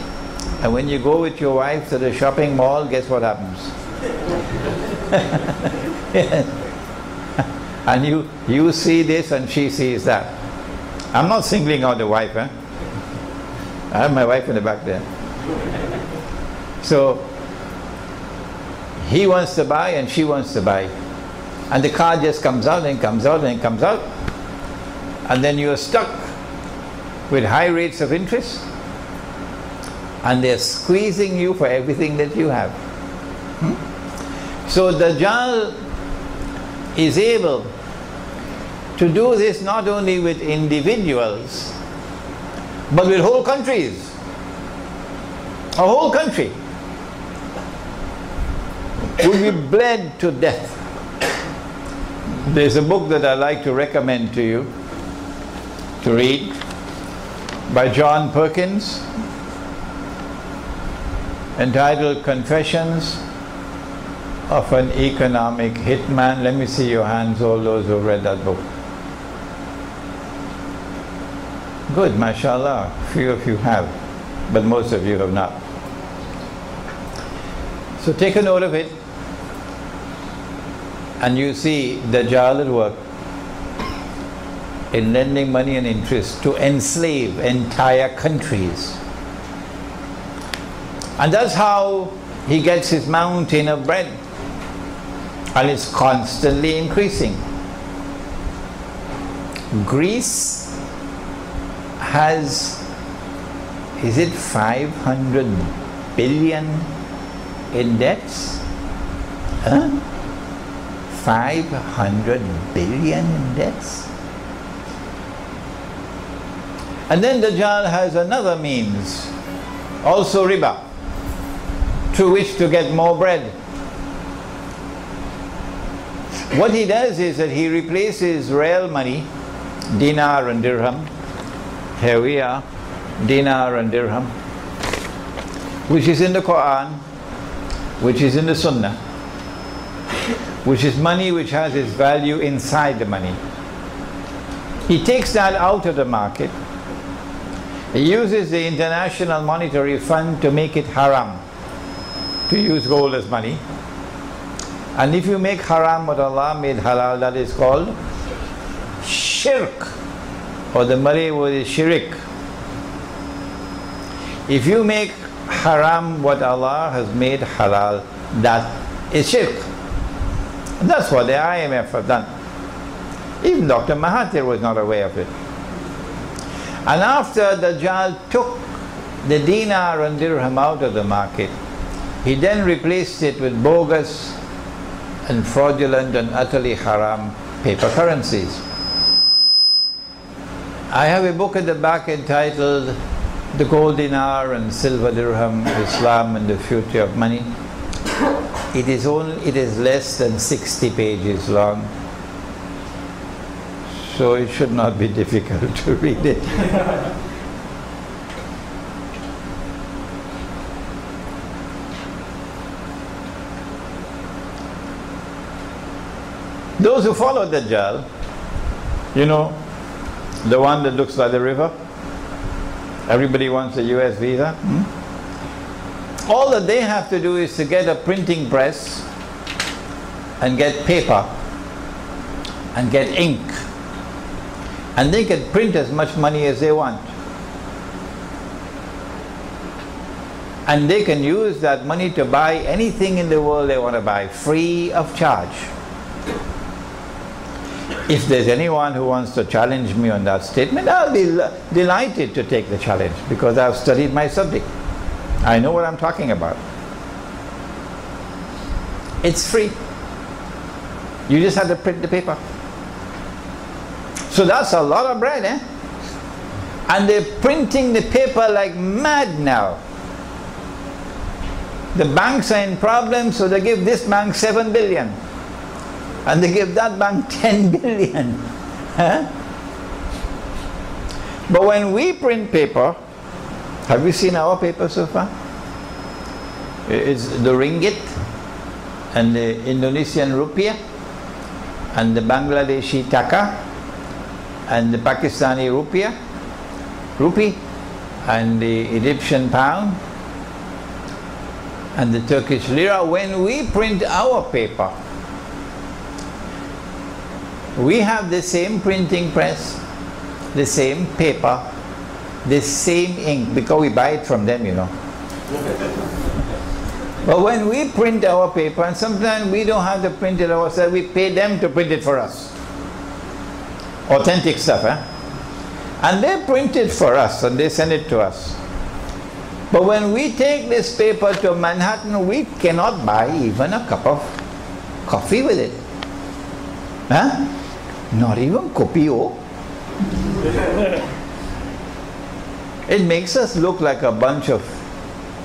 and when you go with your wife to the shopping mall, guess what happens? And you see this and she sees that. I'm not singling out the wife, eh? I have my wife in the back there. So he wants to buy and she wants to buy, and the card just comes out and comes out and comes out, and then you're stuck with high rates of interest, and they're squeezing you for everything that you have. So Dajjal is able to do this not only with individuals, but with whole countries. A whole country will be bled to death. There's a book that I like to recommend to you to read by John Perkins, entitled Confessions of an Economic Hitman. Let me see your hands, all those who read that book. Good, mashallah. Few of you have, but most of you have not. So take a note of it, and you see Dajjal at work in lending money and interest to enslave entire countries. And that's how he gets his mountain of bread, and it's constantly increasing. Greece has, is it 500 billion in debts? Huh? 500 billion in debts. And then Dajjal has another means, also riba, through which to get more bread. What he does is that he replaces real money, dinar and dirham. Here we are, dinar and dirham, which is in the Quran, which is in the Sunnah, which is money which has its value inside the money. He takes that out of the market. He uses the International Monetary Fund to make it haram, to use gold as money. And if you make haram what Allah made halal, that is called shirk, or the Malay word is shirik. If you make haram what Allah has made halal, that is shirk. And that's what the IMF have done. Even Dr. Mahathir was not aware of it. And after Dajjal took the dinar and dirham out of the market, he then replaced it with bogus and fraudulent and utterly haram paper currencies. I have a book at the back entitled The Gold Dinar and Silver Dirham, Islam and the Future of Money. It is less than 60 pages long, so it should not be difficult to read it. Those who follow Dajjal, you know, the one that looks like the river, everybody wants a US visa. All that they have to do is to get a printing press and get paper and get ink, and they can print as much money as they want, and they can use that money to buy anything in the world they want to buy, free of charge. If there's anyone who wants to challenge me on that statement, I'll be delighted to take the challenge, because I've studied my subject. I know what I'm talking about. It's free. You just have to print the paper. So that's a lot of bread, eh? And they're printing the paper like mad now. The banks are in problems, so they give this bank 7 billion. And they give that bank 10 billion. Huh? But when we print paper, have you seen our paper so far? It's the ringgit and the Indonesian rupiah and the Bangladeshi taka and the Pakistani rupee and the Egyptian pound and the Turkish lira. When we print our paper, we have the same printing press, the same paper, the same ink, because we buy it from them, you know. But when we print our paper, and sometimes we don't have to print it ourselves, we pay them to print it for us. Authentic stuff, eh? And they print it for us and they send it to us. But when we take this paper to Manhattan, we cannot buy even a cup of coffee with it. Huh? Not even kopio. It makes us look like a bunch of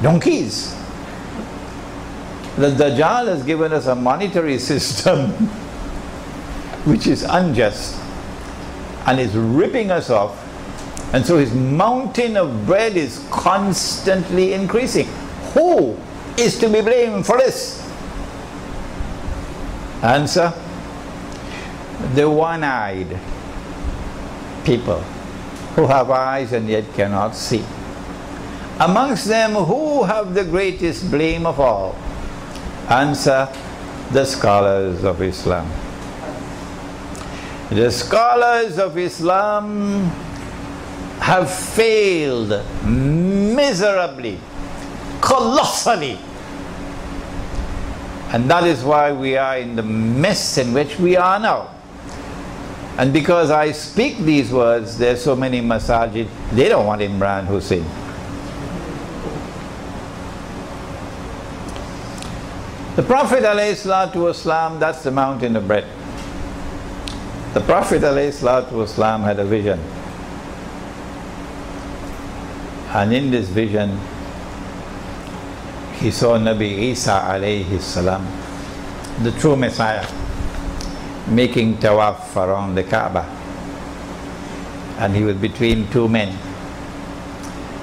donkeys. The Dajjal has given us a monetary system which is unjust and is ripping us off, and so his mountain of bread is constantly increasing. Who is to be blamed for this? Answer: the one-eyed people who have eyes and yet cannot see. Amongst them, who have the greatest blame of all? Answer: the scholars of Islam. The scholars of Islam have failed miserably, colossally. And that is why we are in the mess in which we are now. And because I speak these words, there are so many masajid, they don't want Imran Hussein. The Prophet ﷺ, that's the mountain of bread. The Prophet ﷺ had a vision. And in this vision, he saw Nabi Isa alayhi salam, the true Messiah, making tawaf around the Kaaba. And he was between two men.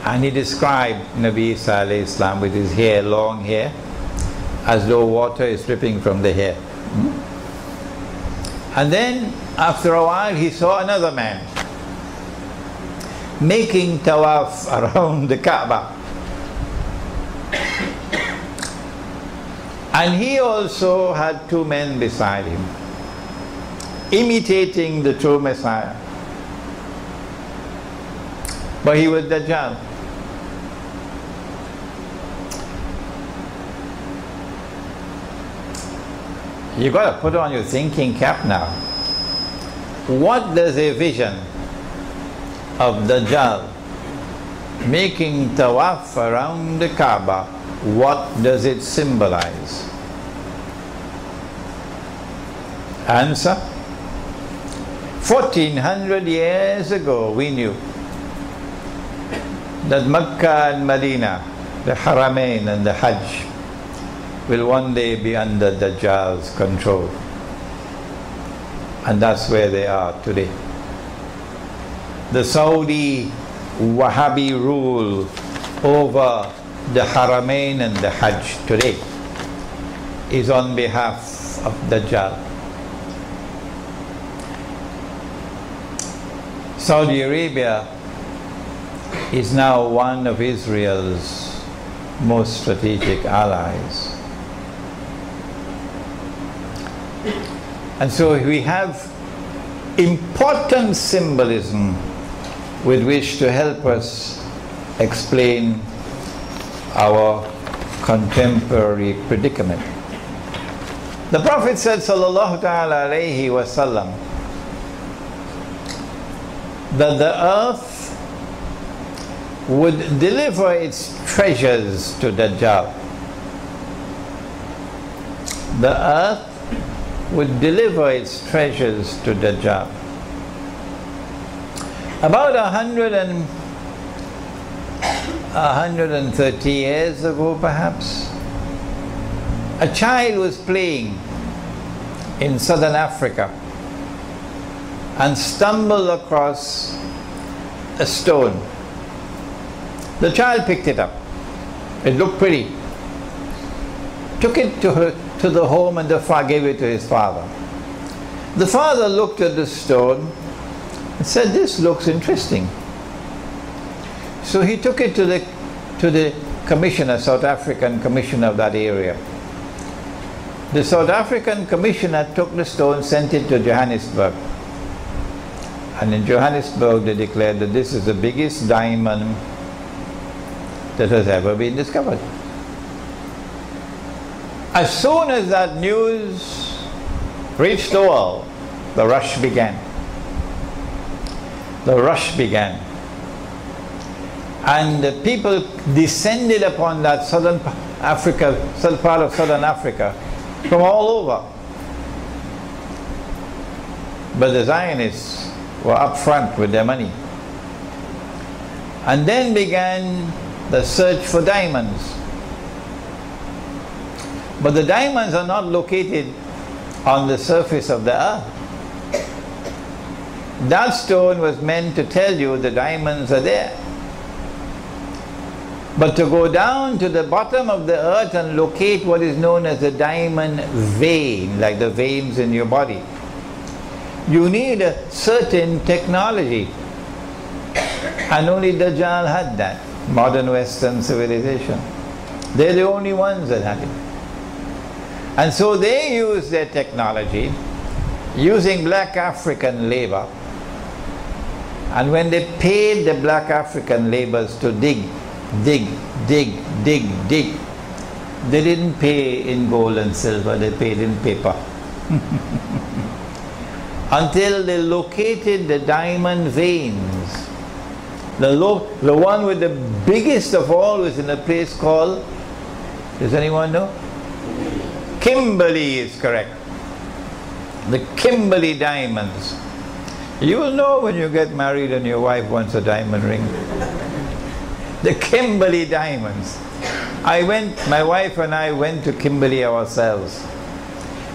And he described Nabi Isa alayhi salam with his hair, long hair, as though water is dripping from the hair. And then, after a while, he saw another man making tawaf around the Kaaba. And he also had two men beside him, imitating the true Messiah. But he was Dajjal. You got to put on your thinking cap now. What does a vision of Dajjal making tawaf around the Kaaba, what does it symbolize? Answer: 1400 years ago we knew that Mecca and Medina, the Haramain and the Hajj, will one day be under Dajjal's control. And that's where they are today. The Saudi Wahhabi rule over the Haramain and the Hajj today is on behalf of Dajjal. Saudi Arabia is now one of Israel's most strategic allies. And so we have important symbolism with which to help us explain our contemporary predicament. The Prophet said, sallallahu ta'ala alayhi wa sallam, that the earth would deliver its treasures to Dajjal. The earth would deliver its treasures to Dajjal. About 130 years ago perhaps, a child was playing in southern Africa and stumbled across a stone. The child picked it up. It looked pretty. Took it to the home and gave it to his father. The father looked at the stone and said, "This looks interesting." So he took it to the commissioner, South African commissioner of that area. The South African commissioner took the stone, sent it to Johannesburg. And in Johannesburg they declared that this is the biggest diamond that has ever been discovered. As soon as that news reached the world, the rush began. The rush began. And the people descended upon that southern Africa, part of southern Africa, from all over. But the Zionists were up front with their money. And then began the search for diamonds. But the diamonds are not located on the surface of the earth. That stone was meant to tell you the diamonds are there. But to go down to the bottom of the earth and locate what is known as a diamond vein, like the veins in your body, you need a certain technology. And only Dajjal had that, modern Western civilization. They're the only ones that had it. And so they used their technology, using black African labor. And when they paid the black African laborers to dig, they didn't pay in gold and silver, they paid in paper. Until they located the diamond veins. The one with the biggest of all was in a place called, does anyone know? Kimberley is correct. The Kimberley diamonds. You will know when you get married and your wife wants a diamond ring. The Kimberley diamonds. My wife and I went to Kimberley ourselves.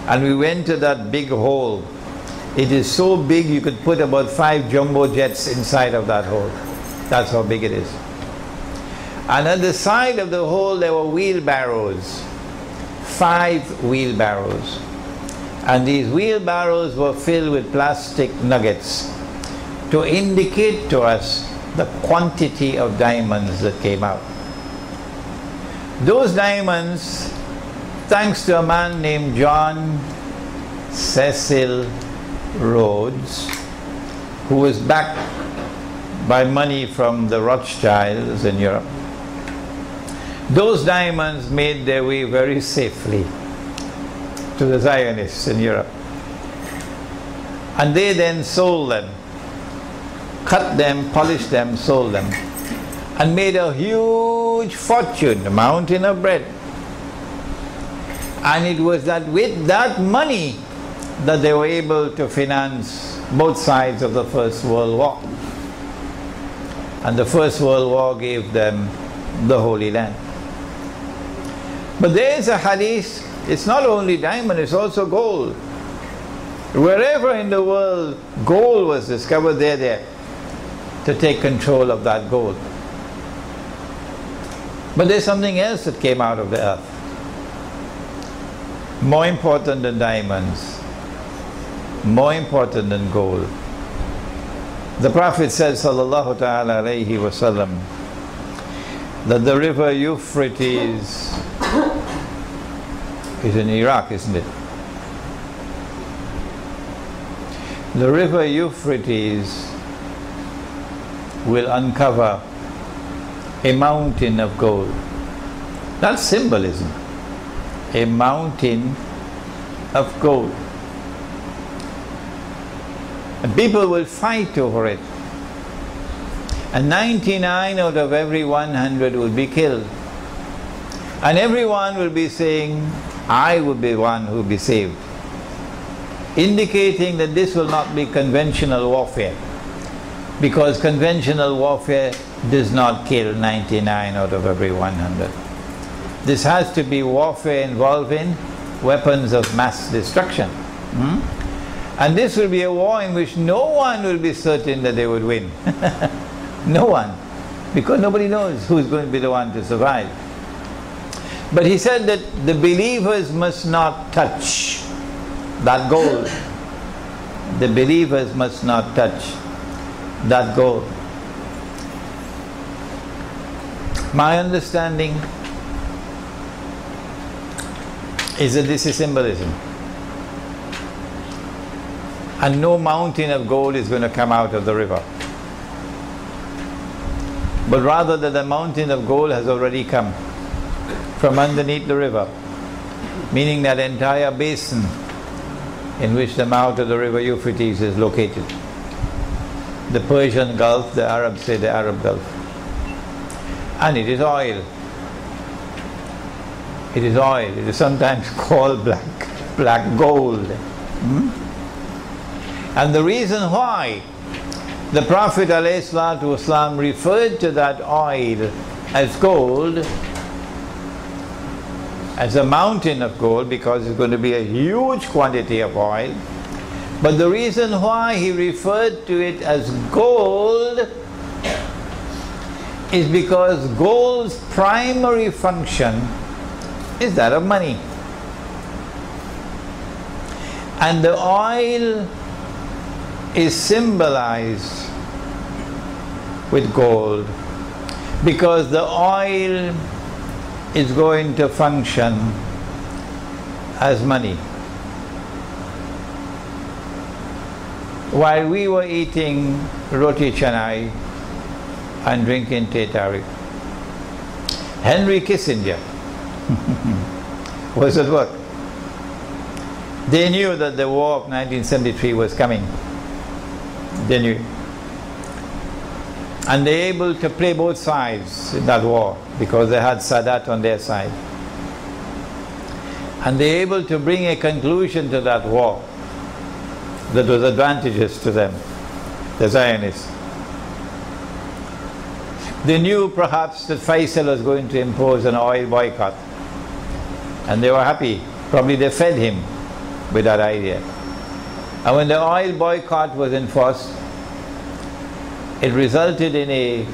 And we went to that big hole. It is so big you could put about 5 jumbo jets inside of that hole. That's how big it is. And at the side of the hole there were wheelbarrows. 5 wheelbarrows. And these wheelbarrows were filled with plastic nuggets to indicate to us the quantity of diamonds that came out. Those diamonds, thanks to a man named John Cecil Rhodes, who was backed by money from the Rothschilds in Europe, those diamonds made their way very safely to the Zionists in Europe. And they then sold them, cut them, polished them, sold them, and made a huge fortune, a mountain of bread. And it was that with that money that they were able to finance both sides of the First World War. And the First World War gave them the Holy Land. But there is a hadith, it's not only diamond, it's also gold. Wherever in the world gold was discovered, they're there to take control of that gold. But there's something else that came out of the earth, more important than diamonds, more important than gold. The Prophet said, sallallahu ta'ala alayhi wa sallam, that the river Euphrates is in Iraq, isn't it? The river Euphrates will uncover a mountain of gold. That's symbolism. A mountain of gold. And people will fight over it. And 99 out of every 100 will be killed. And everyone will be saying, I will be one who will be saved. Indicating that this will not be conventional warfare. Because conventional warfare does not kill 99 out of every 100. This has to be warfare involving weapons of mass destruction. And this will be a war in which no one will be certain that they would win. No one. Because nobody knows who's going to be the one to survive. But he said that the believers must not touch that gold. The believers must not touch that gold. My understanding is that this is symbolism. And no mountain of gold is going to come out of the river. But rather that the mountain of gold has already come from underneath the river. Meaning that entire basin in which the mouth of the river Euphrates is located. The Persian Gulf, the Arabs say the Arab Gulf. And it is oil. It is oil. It is sometimes called black gold. And the reason why the Prophet ﷺ referred to that oil as gold, as a mountain of gold, because it's going to be a huge quantity of oil. But the reason why he referred to it as gold is because gold's primary function is that of money. And the oil is symbolized with gold because the oil is going to function as money. While we were eating roti canai and drinking tea tarik, Henry Kissinger was at work. They knew that the war of 1973 was coming. They knew. And they were able to play both sides in that war because they had Sadat on their side. And they were able to bring a conclusion to that war that was advantageous to them, the Zionists. They knew perhaps that Faisal was going to impose an oil boycott, and they were happy. Probably they fed him with that idea. And when the oil boycott was enforced, it resulted in a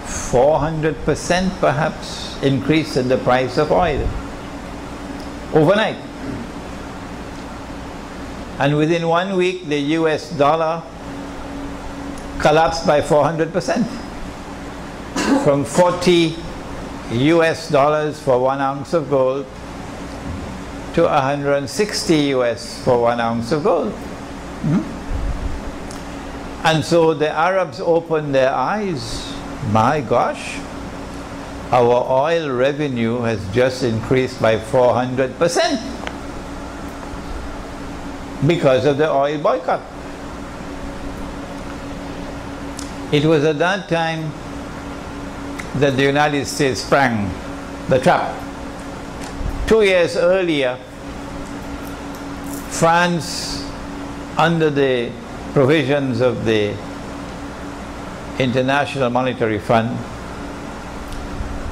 400% perhaps increase in the price of oil overnight. And within 1 week the US dollar collapsed by 400%, from 40 US dollars for 1 ounce of gold to 160 US for 1 ounce of gold. And so the Arabs opened their eyes. My gosh, our oil revenue has just increased by 400% because of the oil boycott. It was at that time that the United States sprang the trap. 2 years earlier, France, under the provisions of the International Monetary Fund,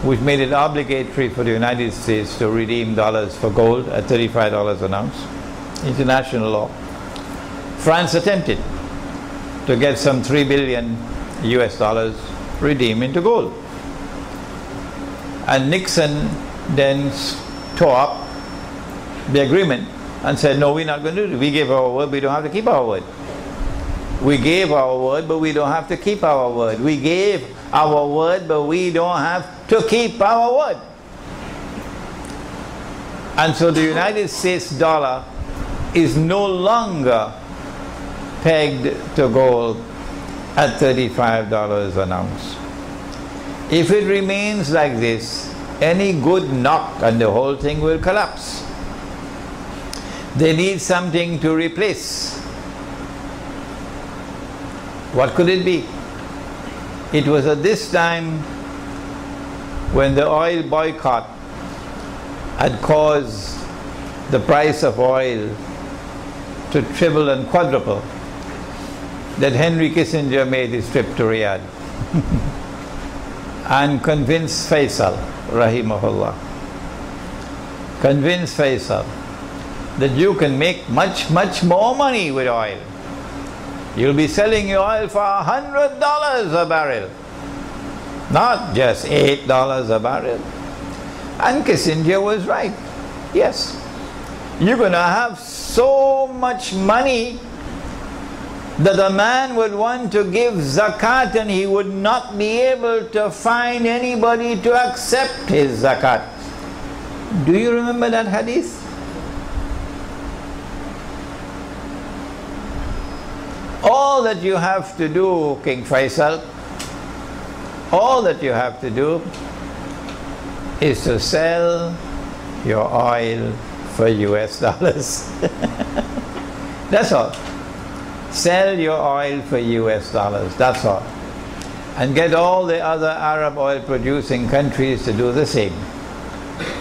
which made it obligatory for the United States to redeem dollars for gold at $35 an ounce, international law, France attempted to get some 3 billion US dollars redeemed into gold. And Nixon then tore up the agreement and said, no, we're not going to do it. We gave our word, we don't have to keep our word. We gave our word, but we don't have to keep our word. We gave our word, but we don't have to keep our word. And so the United States dollar is no longer pegged to gold at $35 an ounce. If it remains like this, any good knock and the whole thing will collapse. They need something to replace. What could it be? It was at this time when the oil boycott had caused the price of oil to triple and quadruple that Henry Kissinger made his trip to Riyadh and convinced Faisal, rahimahullah, convinced Faisal that you can make much more money with oil. You'll be selling your oil for $100 a barrel, not just $8 a barrel. And Kissinger was right. Yes, you're going to have so much money that a man would want to give zakat and he would not be able to find anybody to accept his zakat. Do you remember that hadith? All that you have to do, King Faisal, all that you have to do is to sell your oil for US dollars. That's all. Sell your oil for US dollars, that's all. And get all the other Arab oil producing countries to do the same.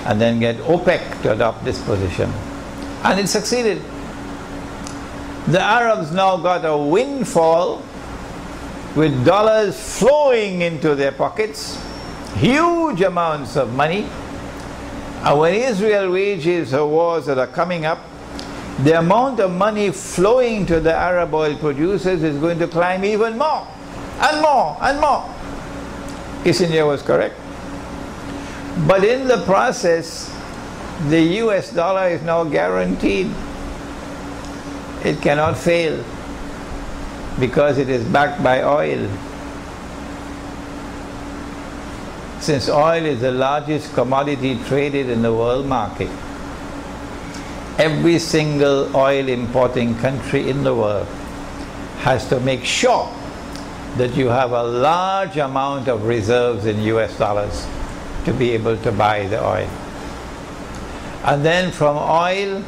And then get OPEC to adopt this position. And it succeeded. The Arabs now got a windfall with dollars flowing into their pockets, huge amounts of money. And when Israel wages her wars that are coming up, the amount of money flowing to the Arab oil producers is going to climb even more and more and more. Kissinger was correct. But in the process, the US dollar is now guaranteed. It cannot fail because it is backed by oil. Since oil is the largest commodity traded in the world market, every single oil importing country in the world has to make sure that you have a large amount of reserves in US dollars to be able to buy the oil. And then from oil,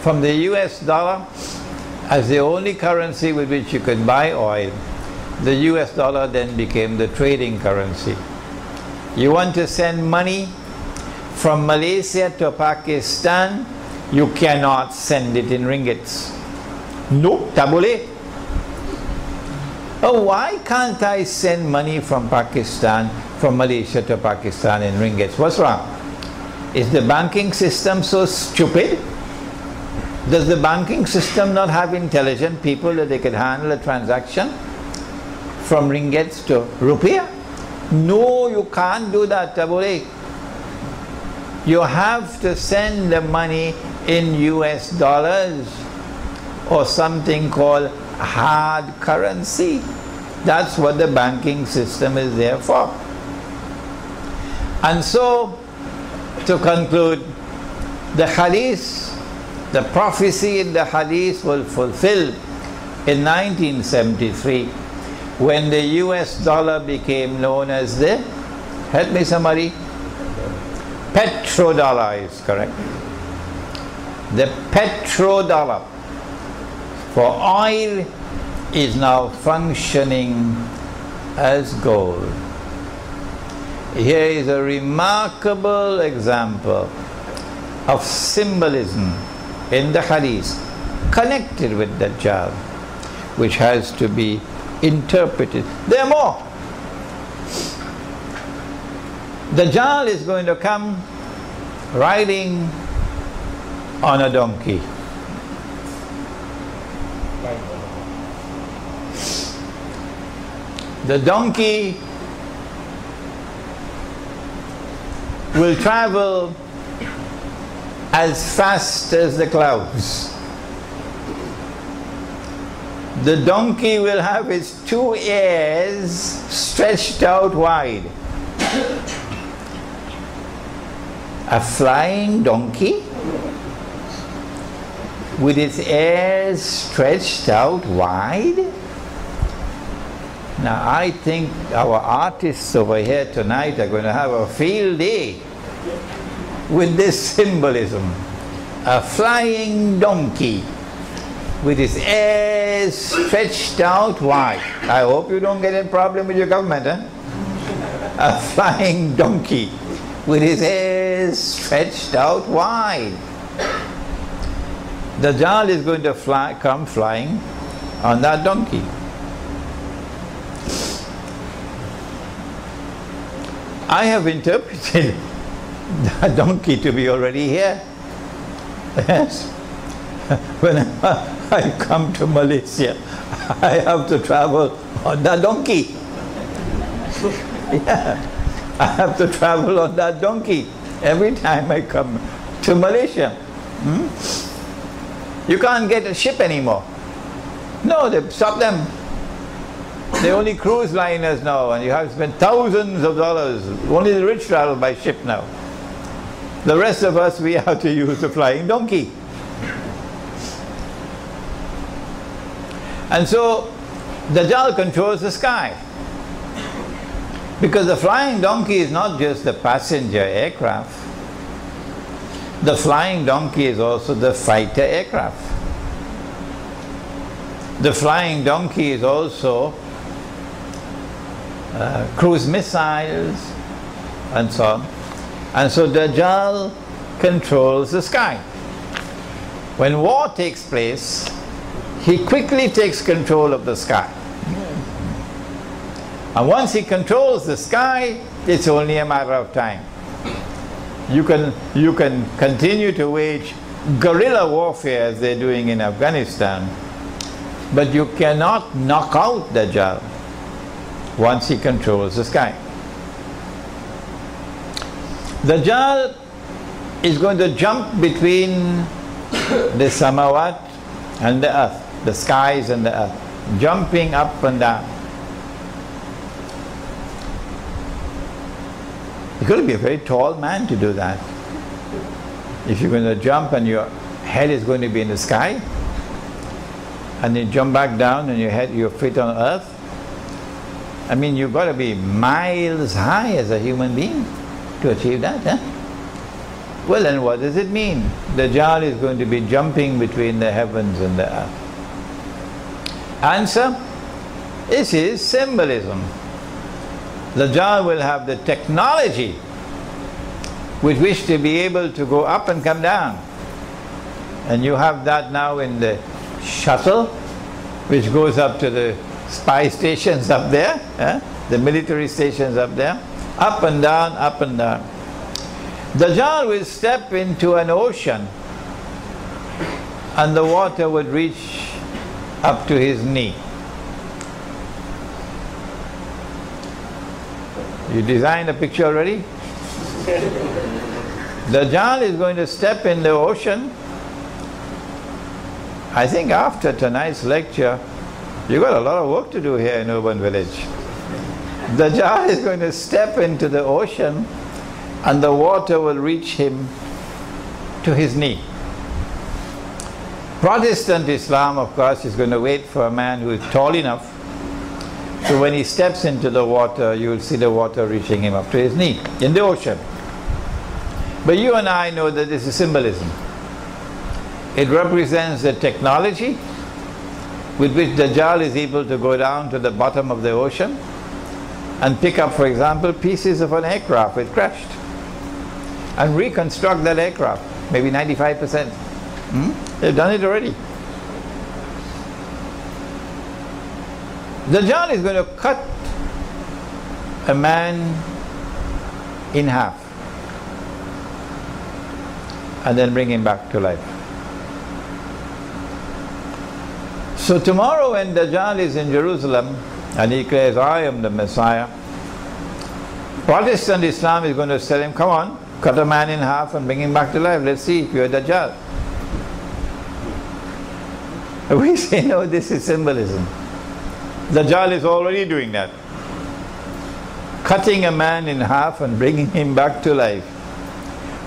from the US dollar, as the only currency with which you could buy oil, the US dollar then became the trading currency. You want to send money from Malaysia to Pakistan, you cannot send it in ringgits. No, tak boleh. Oh, why can't I send money from Pakistan, from Malaysia to Pakistan in ringgits? What's wrong? Is the banking system so stupid? Does the banking system not have intelligent people that they can handle a transaction from ringgits to rupiah? No, you can't do that, tak boleh. You have to send the money in US dollars or something called hard currency. That's what the banking system is there for. And so, to conclude, the hadith, the prophecy in the hadith was fulfilled in 1973 when the US dollar became known as the, help me somebody, petrodollar is correct. The petrodollar for oil is now functioning as gold. Here is a remarkable example of symbolism in the hadith connected with Dajjal, which has to be interpreted. There are more. Dajjal is going to come riding on a donkey. The donkey will travel as fast as the clouds. The donkey will have its two ears stretched out wide. A flying donkey with its ears stretched out wide? Now I think our artists over here tonight are going to have a field day with this symbolism. A flying donkey with its ears stretched out wide. I hope you don't get a problem with your government, eh? A flying donkey with his ears stretched out wide. The Dajjal is going to come flying on that donkey. I have interpreted the donkey to be already here. Yes. Whenever I come to Malaysia, I have to travel on that donkey. Yeah. I have to travel on that donkey every time I come to Malaysia. You can't get a ship anymore. No, they stopped them. They're only cruise liners now, and you have to spend thousands of dollars. Only the rich travel by ship now. The rest of us, we have to use the flying donkey. And so, Dajjal controls the sky. Because the flying donkey is not just the passenger aircraft. The flying donkey is also the fighter aircraft. The flying donkey is also cruise missiles and so on. And so Dajjal controls the sky. When war takes place, he quickly takes control of the sky. And once he controls the sky, it's only a matter of time. You can continue to wage guerrilla warfare as they're doing in Afghanistan, but you cannot knock out Dajjal once he controls the sky. Dajjal is going to jump between the samawat and the earth, the skies and the earth, jumping up and down. You've got to be a very tall man to do that. If you're going to jump and your head is going to be in the sky, and then jump back down and your feet on earth, I mean, you've got to be miles high as a human being to achieve that, huh? Well, then what does it mean? Dajjal is going to be jumping between the heavens and the earth. Answer, this is symbolism. Dajjal will have the technology with which to be able to go up and come down. And you have that now in the shuttle, which goes up to the spy stations up there, the military stations up there, up and down, up and down. Dajjal will step into an ocean and the water would reach up to his knee. You designed a picture already? Dajjal is going to step in the ocean. I think after tonight's lecture, you've got a lot of work to do here in Urban Village. Dajjal is going to step into the ocean and the water will reach him to his knee. Protestant Islam, of course, is going to wait for a man who is tall enough, so when he steps into the water, you will see the water reaching him up to his knee in the ocean. But you and I know that this is symbolism. It represents the technology with which Dajjal is able to go down to the bottom of the ocean and pick up, for example, pieces of an aircraft which crashed and reconstruct that aircraft, maybe 95%. They've done it already. Dajjal is going to cut a man in half and then bring him back to life. So tomorrow when Dajjal is in Jerusalem and he declares, I am the Messiah, Protestant Islam is going to tell him, come on, cut a man in half and bring him back to life. Let's see if you're Dajjal. We say, no, this is symbolism. Dajjal is already doing that. Cutting a man in half and bringing him back to life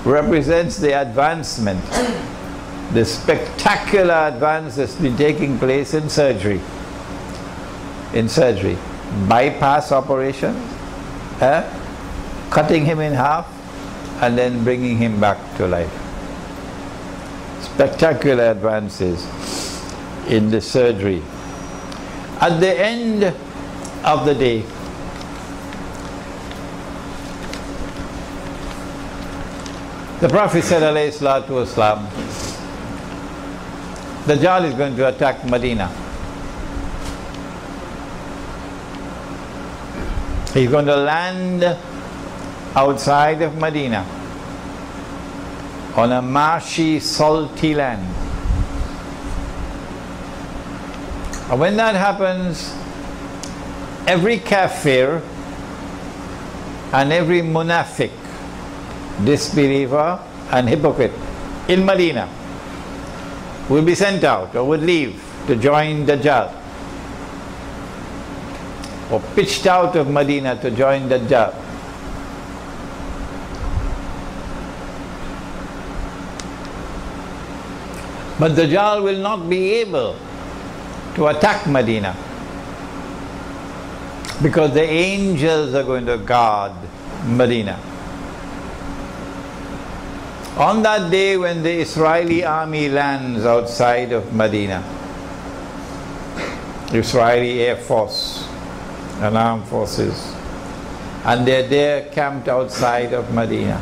represents the advancement, the spectacular advance that's been taking place in surgery. In surgery. Bypass operation, cutting him in half and then bringing him back to life. Spectacular advances in the surgery. At the end of the day, the Prophet said, alayhi salatu wasalam, Dajjal is going to attack Medina. He's going to land outside of Medina on a marshy, salty land. And when that happens, every kafir and every munafiq, disbeliever and hypocrite in Medina will be sent out or would leave to join Dajjal, or pitched out of Medina to join Dajjal. But Dajjal will not be able to attack Medina because the angels are going to guard Medina. On that day when the Israeli army lands outside of Medina, Israeli Air Force and armed forces, and they're there camped outside of Medina,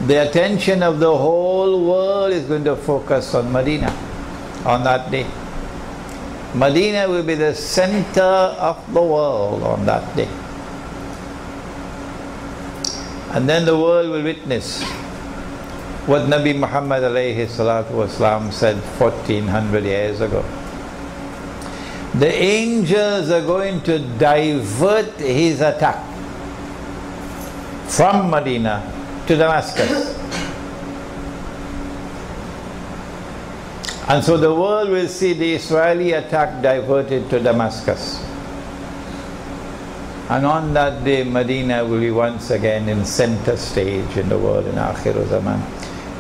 the attention of the whole world is going to focus on Medina on that day. Medina will be the center of the world on that day. And then the world will witness what Nabi Muhammad alayhi salatu wasalam said 1400 years ago. The angels are going to divert his attack from Medina to Damascus. And so the world will see the Israeli attack diverted to Damascus. And on that day, Medina will be once again in center stage in the world in Akhir Zaman.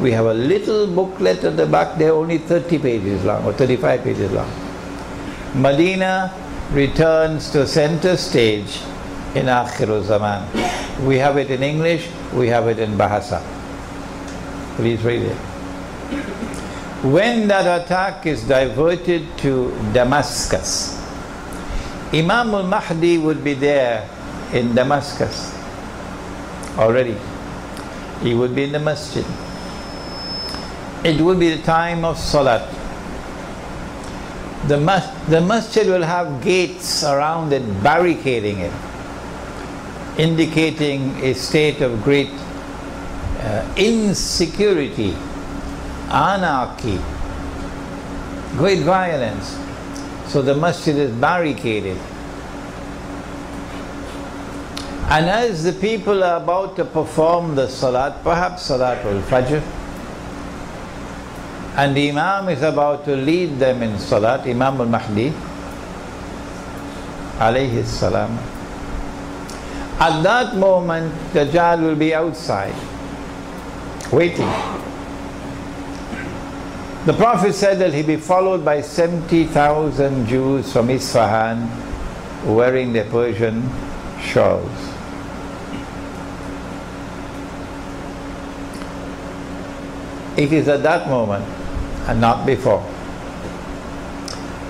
We have a little booklet at the back there, only 30 pages long or 35 pages long. Medina returns to center stage in Akhir Zaman. We have it in English, we have it in Bahasa. Please read it. When that attack is diverted to Damascus, Imam al-Mahdi would be there in Damascus already. he would be in the masjid. It would be the time of salat. The masjid will have gates around it, barricading it, indicating a state of great insecurity, anarchy, great violence. So the masjid is barricaded. And as the people are about to perform the salat, perhaps salat al-fajr, and the Imam is about to lead them in salat, Imam al-Mahdi, alayhi salam, at that moment, Dajjal will be outside, waiting. The Prophet said that he'll be followed by 70,000 Jews from Isfahan wearing their Persian shawls. It is at that moment, and not before,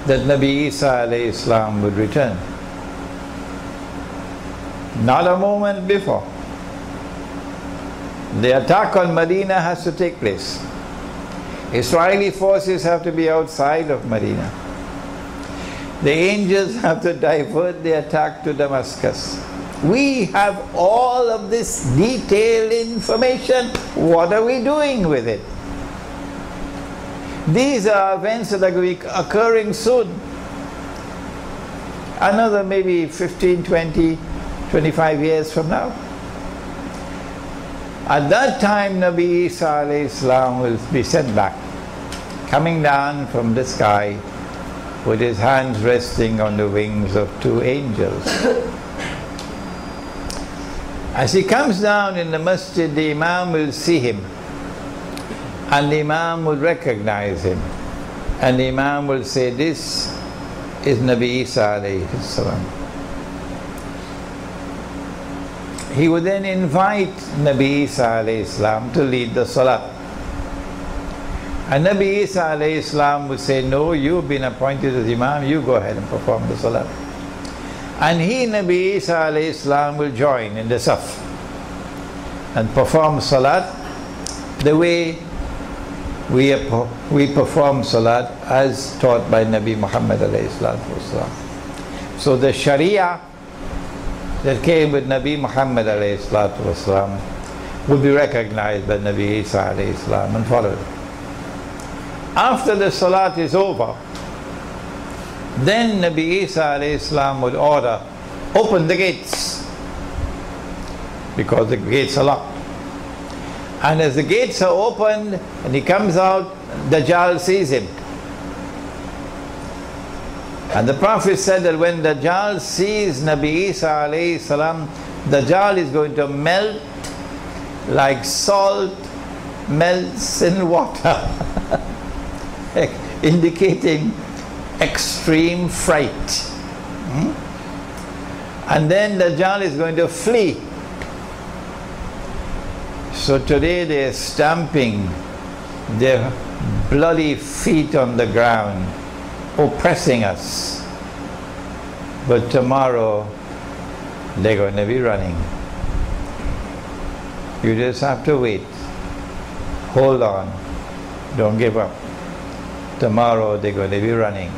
that Nabi Isa alayhi salam would return. Not a moment before. The attack on Medina has to take place. Israeli forces have to be outside of Medina. The angels have to divert the attack to Damascus. We have all of this detailed information. What are we doing with it? These are events that are going to be occurring soon. Another maybe 15, 20, 25 years from now. At that time, Nabi Isa alayhi salam will be sent back, coming down from the sky with his hands resting on the wings of two angels. As he comes down in the masjid, the Imam will see him, and the Imam will recognize him, and the Imam will say, "This is Nabi Isa alayhi salam." He would then invite Nabi Isa alayhi salam to lead the salat. And Nabi Isa alayhi salam would say, "No, you've been appointed as Imam, you go ahead and perform the salat." And he, Nabi Isa alayhi salam, will join in the saf and perform salat the way we perform salat as taught by Nabi Muhammad alayhi salatu. So the Sharia that came with Nabi Muhammad alayhi salatu will be recognized by Nabi Isa alayhi salam and followed. After the salat is over, then Nabi Isa alayhi salam would order, "Open the gates," because the gates are locked. And as the gates are opened and he comes out, Dajjal sees him. And the Prophet said that when Dajjal sees Nabi Isa alayhi salam, Dajjal is going to melt like salt melts in water, indicating extreme fright. And then Dajjal is going to flee. So today they are stamping their bloody feet on the ground, oppressing us. But tomorrow they're going to be running. You just have to wait. Hold on. Don't give up. Tomorrow they're going to be running.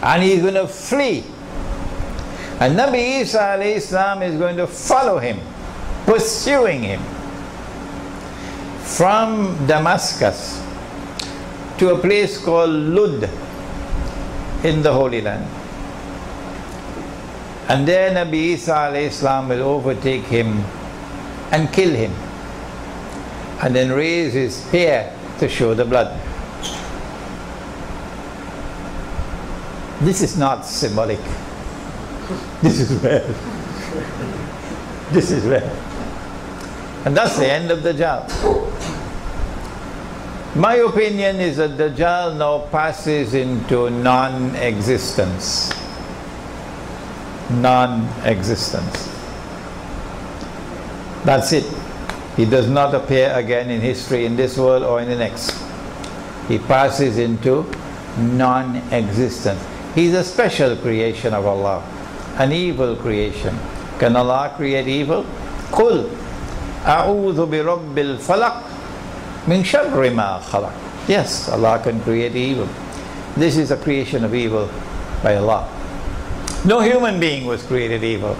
And he's going to flee. And Nabi Isa alayhi salam is going to follow him, pursuing him from Damascus to a place called Lud in the Holy Land. And there Nabi Isa alayhi salam will overtake him and kill him, and then raise his hair to show the blood. This is not symbolic. This is real. This is real. And that's the end of Dajjal. My opinion is that Dajjal now passes into non-existence. Non-existence. That's it. He does not appear again in history, in this world or in the next. He passes into non-existence. He's a special creation of Allah, an evil creation. Can Allah create evil? Qul أعوذ برب الفلق من شر ما خلق. Yes, Allah can create evil. This is a creation of evil by Allah. No human being was created evil.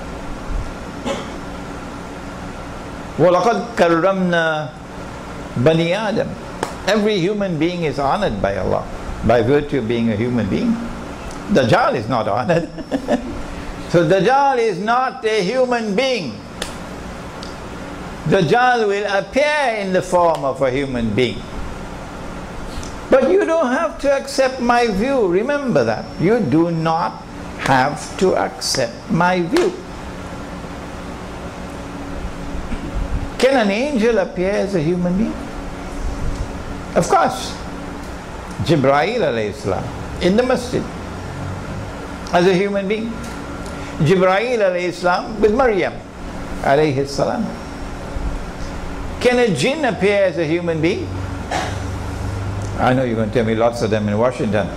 وَلَقَدْ كَرَّمْنَا بَنِي آدَمَ. Every human being is honored by Allah by virtue of being a human being. Dajjal is not honored. So Dajjal is not a human being. Dajjal will appear in the form of a human being. But you don't have to accept my view. Remember that. You do not have to accept my view. Can an angel appear as a human being? Of course. Jibreel alayhi salam in the masjid as a human being. Jibreel alayhi salam with Maryam alayhi salam. Can a jinn appear as a human being? I know you're going to tell me lots of them in Washington.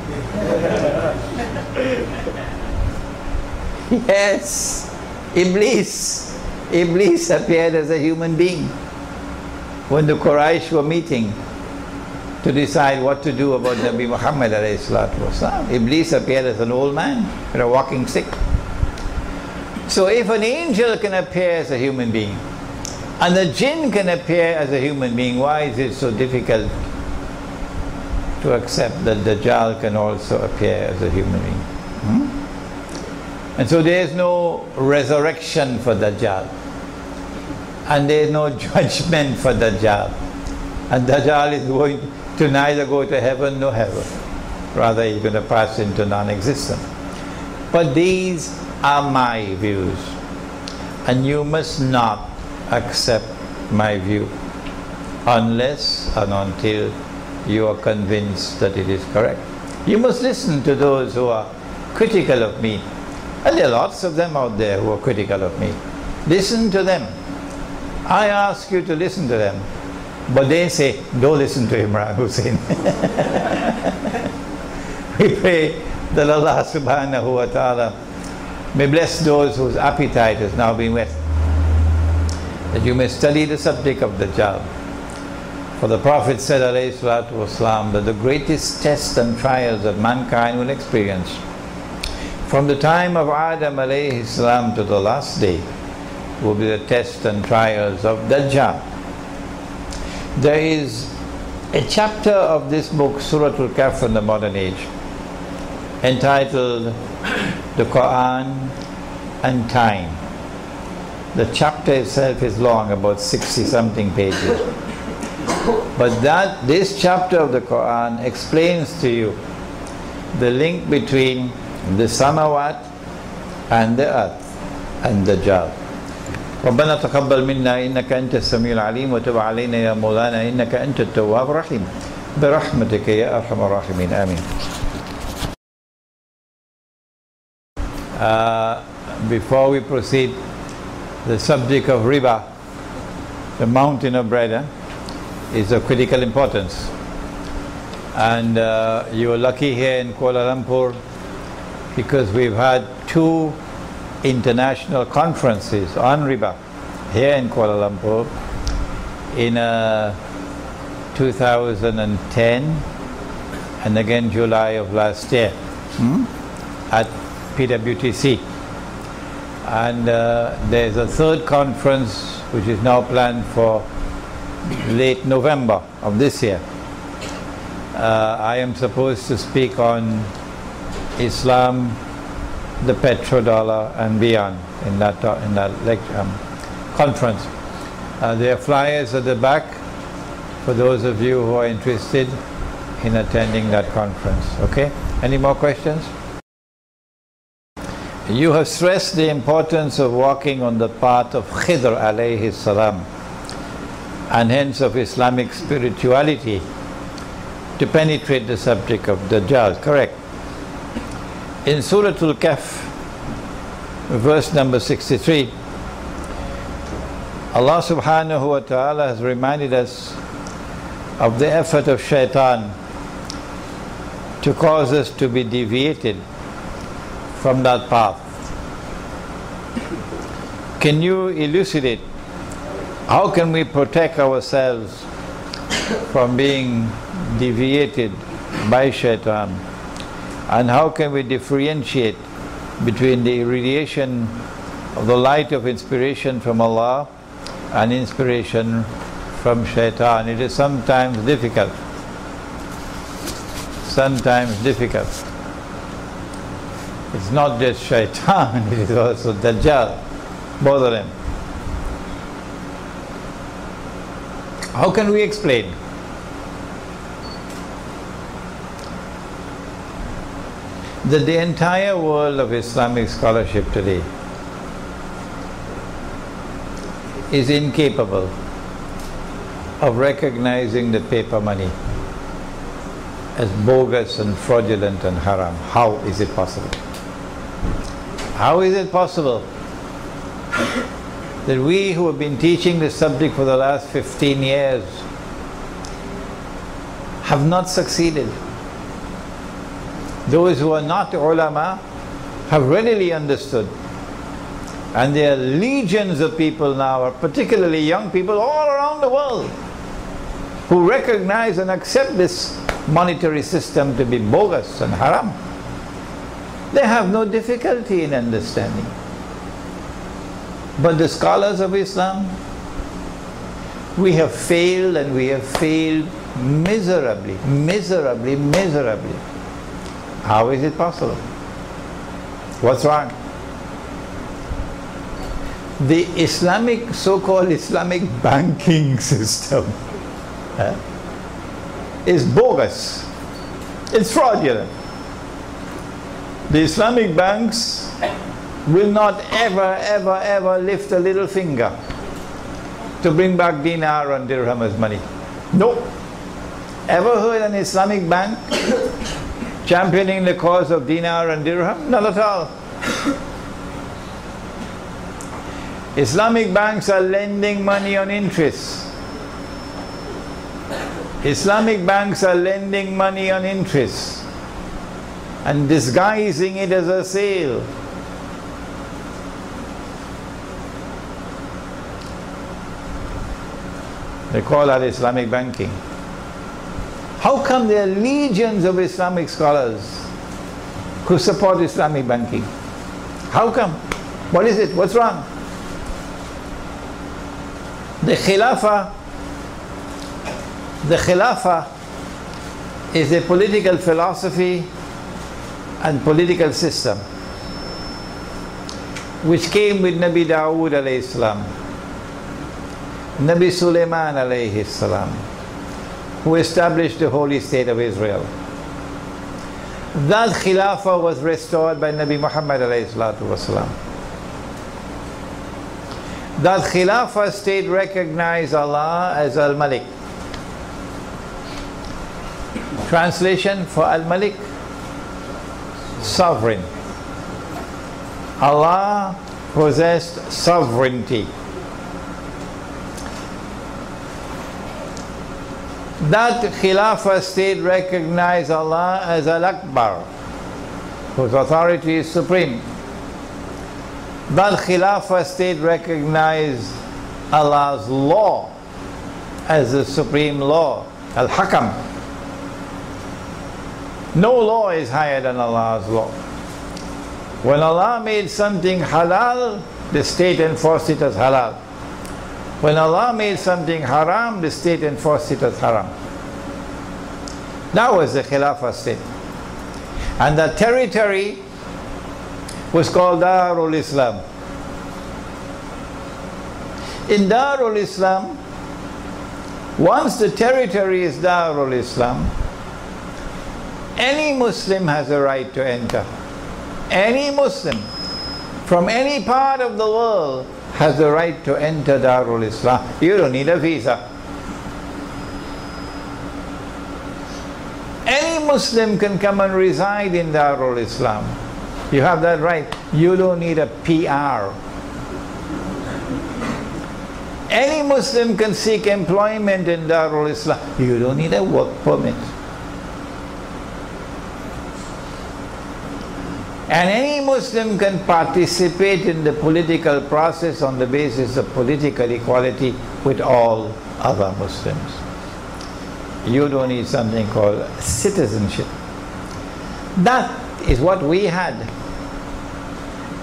Yes, Iblis appeared as a human being when the Quraysh were meeting to decide what to do about Nabi Muhammad alayhi salatu wasalam. Iblis appeared as an old man with a walking stick. So if an angel can appear as a human being and the jinn can appear as a human being, why is it so difficult to accept that Dajjal can also appear as a human being? And so there is no resurrection for Dajjal, and there is no judgment for Dajjal, and Dajjal is going to neither go to heaven nor hell. Rather, he's going to pass into non-existence. But these are my views, and you must not accept my view unless and until you are convinced that it is correct. You must listen to those who are critical of me, and there are lots of them out there who are critical of me. Listen to them. I ask you to listen to them, but they say, don't listen to Imran Hussein. We pray that Allah subhanahu wa ta'ala may bless those whose appetite has now been whet, that you may study the subject of Dajjal. For the Prophet said alayhi salatu wasalam that the greatest tests and trials that mankind will experience from the time of Adam alayhi salam to the last day will be the tests and trials of Dajjal. There is a chapter of this book, Surah Al-Kahf in the modern age, entitled The Quran and Time. The chapter itself is long, about 60-something pages. But this chapter of the Quran explains to you the link between the samawat and the earth and Dajjal. ربنا تقبل منا إنك أنت السميع العليم وتب علينا يا مولانا إنك أنت التواب الرحيم برحمتك يا أرحم الراحمين آمين. Before we proceed, the subject of riba, the mountain of bread, is of critical importance. And you are lucky here in Kuala Lumpur because we've had 2 international conferences on riba here in Kuala Lumpur in 2010 and again July of last year at PWTC. And there's a 3rd conference which is now planned for late November of this year. I am supposed to speak on Islam, the petrodollar and beyond in that conference. There are flyers at the back for those of you who are interested in attending that conference. Okay? Any more questions? You have stressed the importance of walking on the path of Khidr alayhi salam, and hence of Islamic spirituality, to penetrate the subject of Dajjal. Correct? In Surah Al-Kahf, verse number 63, Allah subhanahu wa ta'ala has reminded us of the effort of shaitan to cause us to be deviated from that path. Can you elucidate How can we protect ourselves from being deviated by shaitan? And how can we differentiate between the irradiation of the light of inspiration from Allah and inspiration from shaitan? It is sometimes difficult. Sometimes difficult. It's not just shaitan, it is also Dajjal, both of them. How can we explain? That the entire world of Islamic scholarship today is incapable of recognizing the paper money as bogus and fraudulent and haram. How is it possible? How is it possible that we who have been teaching this subject for the last 15 years have not succeeded? Those who are not ulama have readily understood. And there are legions of people now, particularly young people all around the world, who recognize and accept this monetary system to be bogus and haram. They have no difficulty in understanding. But the scholars of Islam, we have failed, and we have failed miserably, miserably, miserably. How is it possible? What's wrong? The Islamic, so-called Islamic banking system is bogus. It's fraudulent. The Islamic banks will not ever, ever, ever lift a little finger to bring back dinar and dirham as money. No. Ever heard an Islamic bank championing the cause of dinar and dirham? Not at all. Islamic banks are lending money on interest. Islamic banks are lending money on interest and disguising it as a sale. They call that Islamic banking. How come there are legions of Islamic scholars who support Islamic banking? How come? What is it? What's wrong? The Khilafah is a political philosophy and political system which came with Nabi Dawood alayhi salam, Nabi Sulaiman alayhi salam, who established the holy state of Israel. That Khilafah was restored by Nabi Muhammad alayhi salatu wasalam. That Khilafah state recognized Allah as Al-Malik. Translation for Al-Malik: sovereign. Allah possessed sovereignty. That Khilafah state recognized Allah as Al-Akbar, whose authority is supreme. That Khilafah state recognized Allah's law as the supreme law, Al-Hakam. No law is higher than Allah's law. When Allah made something halal, the state enforced it as halal. When Allah made something haram, the state enforced it as haram. That was the Khilafah state. And the territory was called Darul Islam. In Darul Islam, once the territory is Darul Islam, any Muslim has a right to enter. Any Muslim from any part of the world has the right to enter Darul Islam. You don't need a visa. Any Muslim can come and reside in Darul Islam. You have that right. You don't need a PR. Any Muslim can seek employment in Darul Islam. You don't need a work permit. And any Muslim can participate in the political process on the basis of political equality with all other Muslims. You don't need something called citizenship. That is what we had.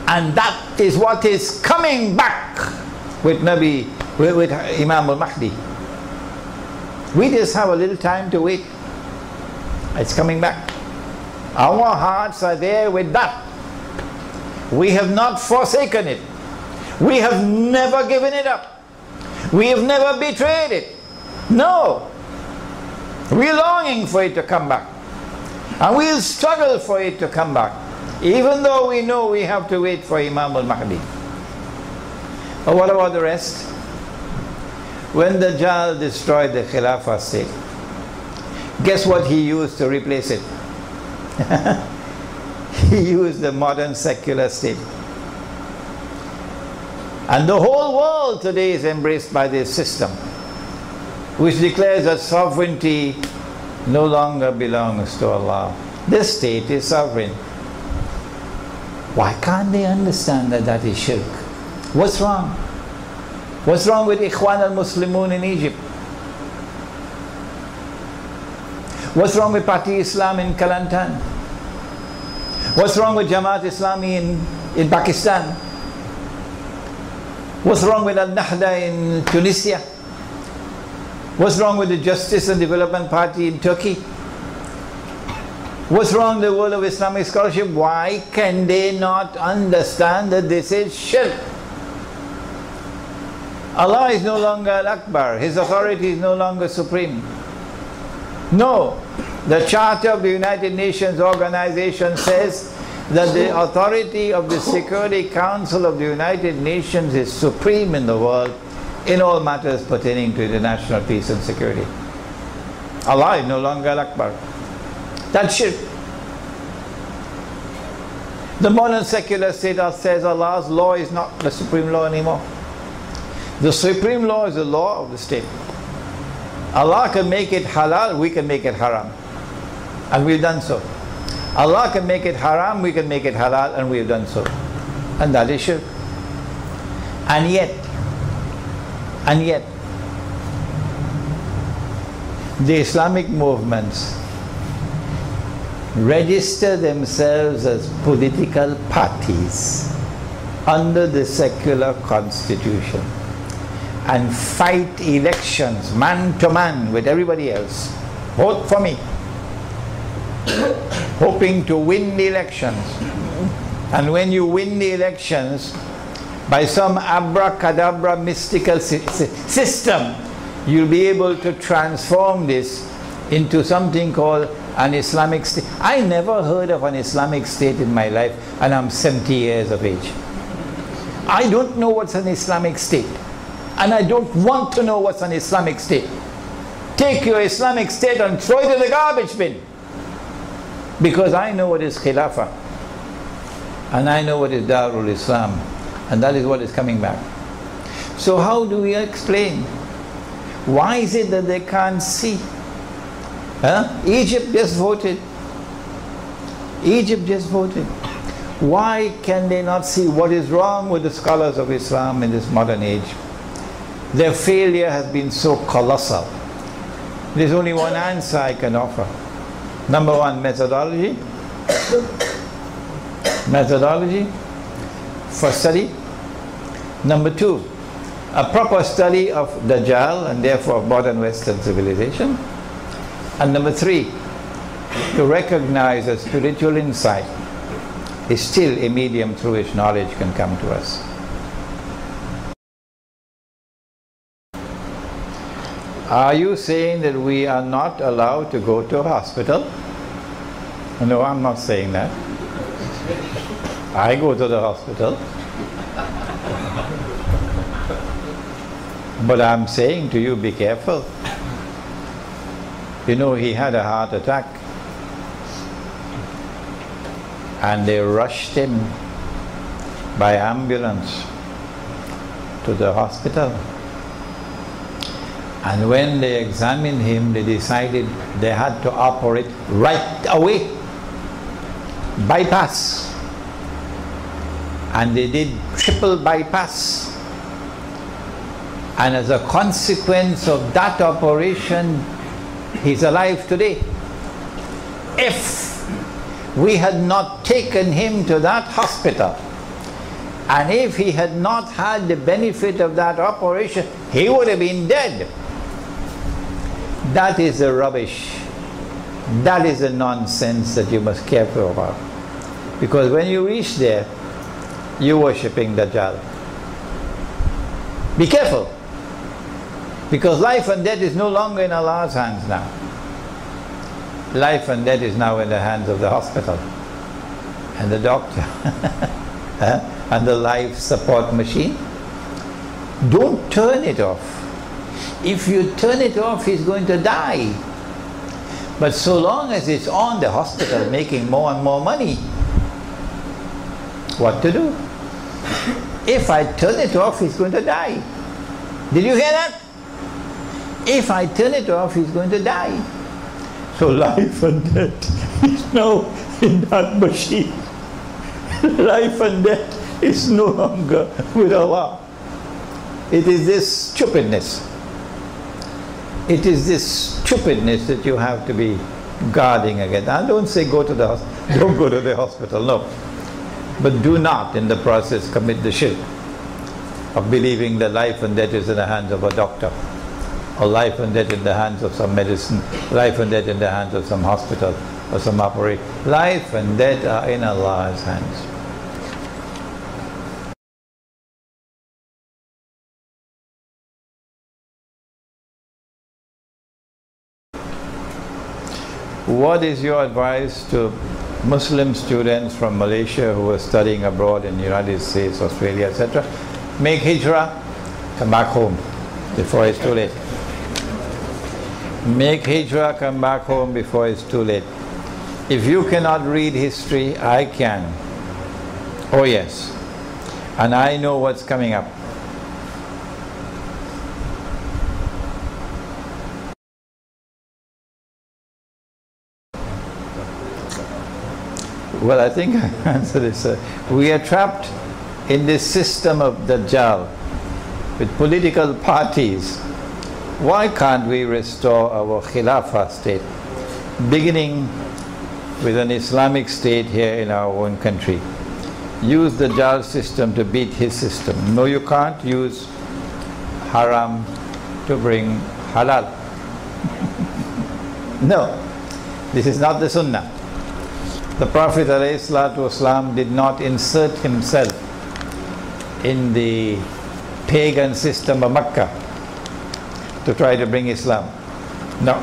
And that is what is coming back with with Imam al-Mahdi. We just have a little time to wait. It's coming back. Our hearts are there with that. We have not forsaken it. We have never given it up. We have never betrayed it. No. We're longing for it to come back. And we'll struggle for it to come back, even though we know we have to wait for Imam al-Mahdi. But what about the rest? When the Dajjal destroyed the Khilafah state, guess what he used to replace it? He used the modern secular state. And the whole world today is embraced by this system, which declares that sovereignty no longer belongs to Allah. This state is sovereign. Why can't they understand that that is shirk? What's wrong? What's wrong with Ikhwan al-Muslimun in Egypt? What's wrong with Parti Islam in Kelantan? What's wrong with Jamaat Islami in Pakistan? What's wrong with Al-Nahda in Tunisia? What's wrong with the Justice and Development Party in Turkey? What's wrong with the world of Islamic scholarship? Why can they not understand that this is shirk? Allah is no longer Al-Akbar. His authority is no longer supreme. No. The Charter of the United Nations Organization says that the authority of the Security Council of the United Nations is supreme in the world in all matters pertaining to international peace and security. Allah is no longer Al-Akbar. That's shirk. The modern secular state says Allah's law is not the supreme law anymore. The supreme law is the law of the state. Allah can make it halal, we can make it haram. And we've done so. Allah can make it haram, we can make it halal, and we've done so. And that is shirk. And yet, the Islamic movements register themselves as political parties under the secular constitution and fight elections man to man with everybody else. Vote for me. Hoping to win the elections. And when you win the elections, by some abracadabra mystical system, you'll be able to transform this into something called an Islamic state. I never heard of an Islamic state in my life, and I'm 70 years of age. I don't know what's an Islamic state, and I don't want to know what's an Islamic state. Take your Islamic state and throw it in the garbage bin, because I know what is Khilafah, and I know what is Darul Islam, and that is what is coming back. So how do we explain? Why is it that they can't see? Egypt just voted. Egypt just voted. Why can they not see what is wrong with the scholars of Islam in this modern age? Their failure has been so colossal. There's only one answer I can offer. Number one, methodology. Methodology for study. Number two, a proper study of Dajjal and therefore modern Western civilization. And number three, to recognize that spiritual insight is still a medium through which knowledge can come to us. Are you saying that we are not allowed to go to a hospital? No, I'm not saying that. I go to the hospital. But I'm saying to you, be careful. You know, he had a heart attack. And they rushed him by ambulance to the hospital. And when they examined him, they decided they had to operate right away. Bypass. and they did triple bypass. And as a consequence of that operation, he's alive today. If we had not taken him to that hospital, and if he had not had the benefit of that operation, he would have been dead. That is the rubbish. That is the nonsense that you must care about. Because when you reach there, you're worshipping Dajjal. Be careful. Because life and death is no longer in Allah's hands now. Life and death is now in the hands of the hospital and the doctor and the life support machine. Don't turn it off. If you turn it off, he's going to die. But so long as it's on, the hospital making more and more money, what to do? If I turn it off, he's going to die. Did you hear that? If I turn it off, he's going to die. So life and death is now in that machine. Life and death is no longer with Allah. It is this stupidness. It is this stupidness that you have to be guarding against. I don't say go to the hospital. Don't go to the hospital, no. But do not in the process commit the shirk of believing that life and death is in the hands of a doctor, or life and death in the hands of some medicine, life and death in the hands of some hospital or some operation. Life and death are in Allah's hands. What is your advice to Muslim students from Malaysia who are studying abroad in the United States, Australia, etc.? Make hijrah, come back home before it's too late. Make hijrah, come back home before it's too late. If you cannot read history, I can. Oh yes. And I know what's coming up. Well, I think I answered this. We are trapped in this system of Dajjal with political parties. Why can't we restore our Khilafah state, beginning with an Islamic state here in our own country? Use the Dajjal system to beat his system. No, you can't use haram to bring halal. No, this is not the Sunnah. The Prophet ﷺ did not insert himself in the pagan system of Mecca to try to bring Islam. No.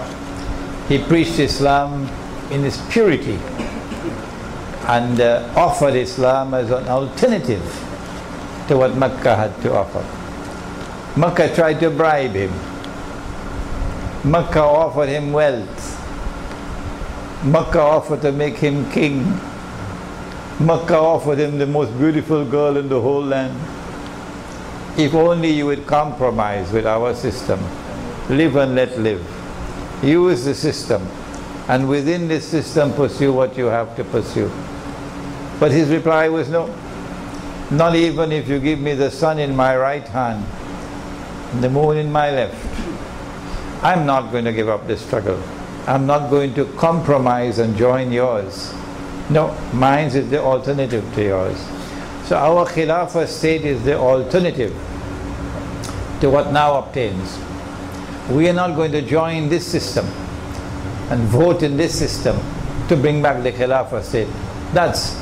He preached Islam in its purity and offered Islam as an alternative to what Mecca had to offer. Mecca tried to bribe him. Mecca offered him wealth. Mecca offered to make him king. Mecca offered him the most beautiful girl in the whole land. If only you would compromise with our system, live and let live. Use the system, and within this system pursue what you have to pursue. But his reply was no. Not even if you give me the sun in my right hand and the moon in my left. I'm not going to give up this struggle. I'm not going to compromise and join yours. No, mine is the alternative to yours. So our Khilafah state is the alternative to what now obtains. We are not going to join this system and vote in this system to bring back the Khilafah state. That's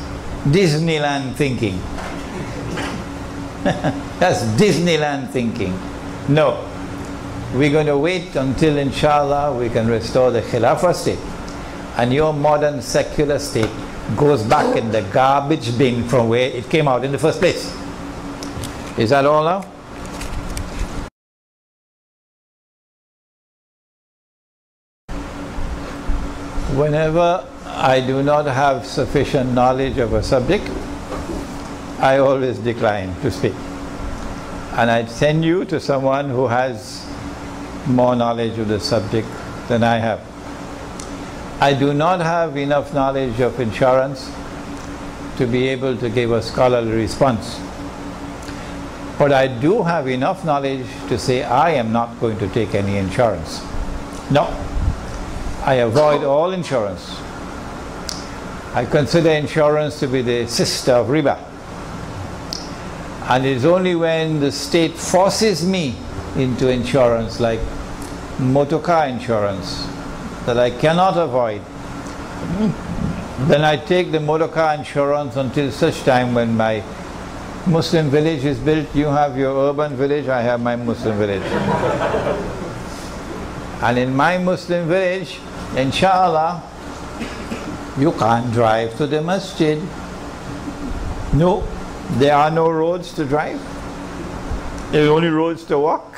Disneyland thinking. That's Disneyland thinking. No. We're going to wait until, inshallah, we can restore the Khilafah state. And your modern secular state goes back in the garbage bin from where it came out in the first place. Is that all now? Whenever I do not have sufficient knowledge of a subject, I always decline to speak. And I send you to someone who has more knowledge of the subject than I have. I do not have enough knowledge of insurance to be able to give a scholarly response. But I do have enough knowledge to say I am not going to take any insurance. No, I avoid all insurance. I consider insurance to be the sister of riba. And it's only when the state forces me into insurance, like motor car insurance, that I cannot avoid, then I take the motor car insurance until such time when my Muslim village is built. You have your urban village, I have my Muslim village. And in my Muslim village, inshallah, you can't drive to the masjid. No, there are no roads to drive. There are only roads to walk.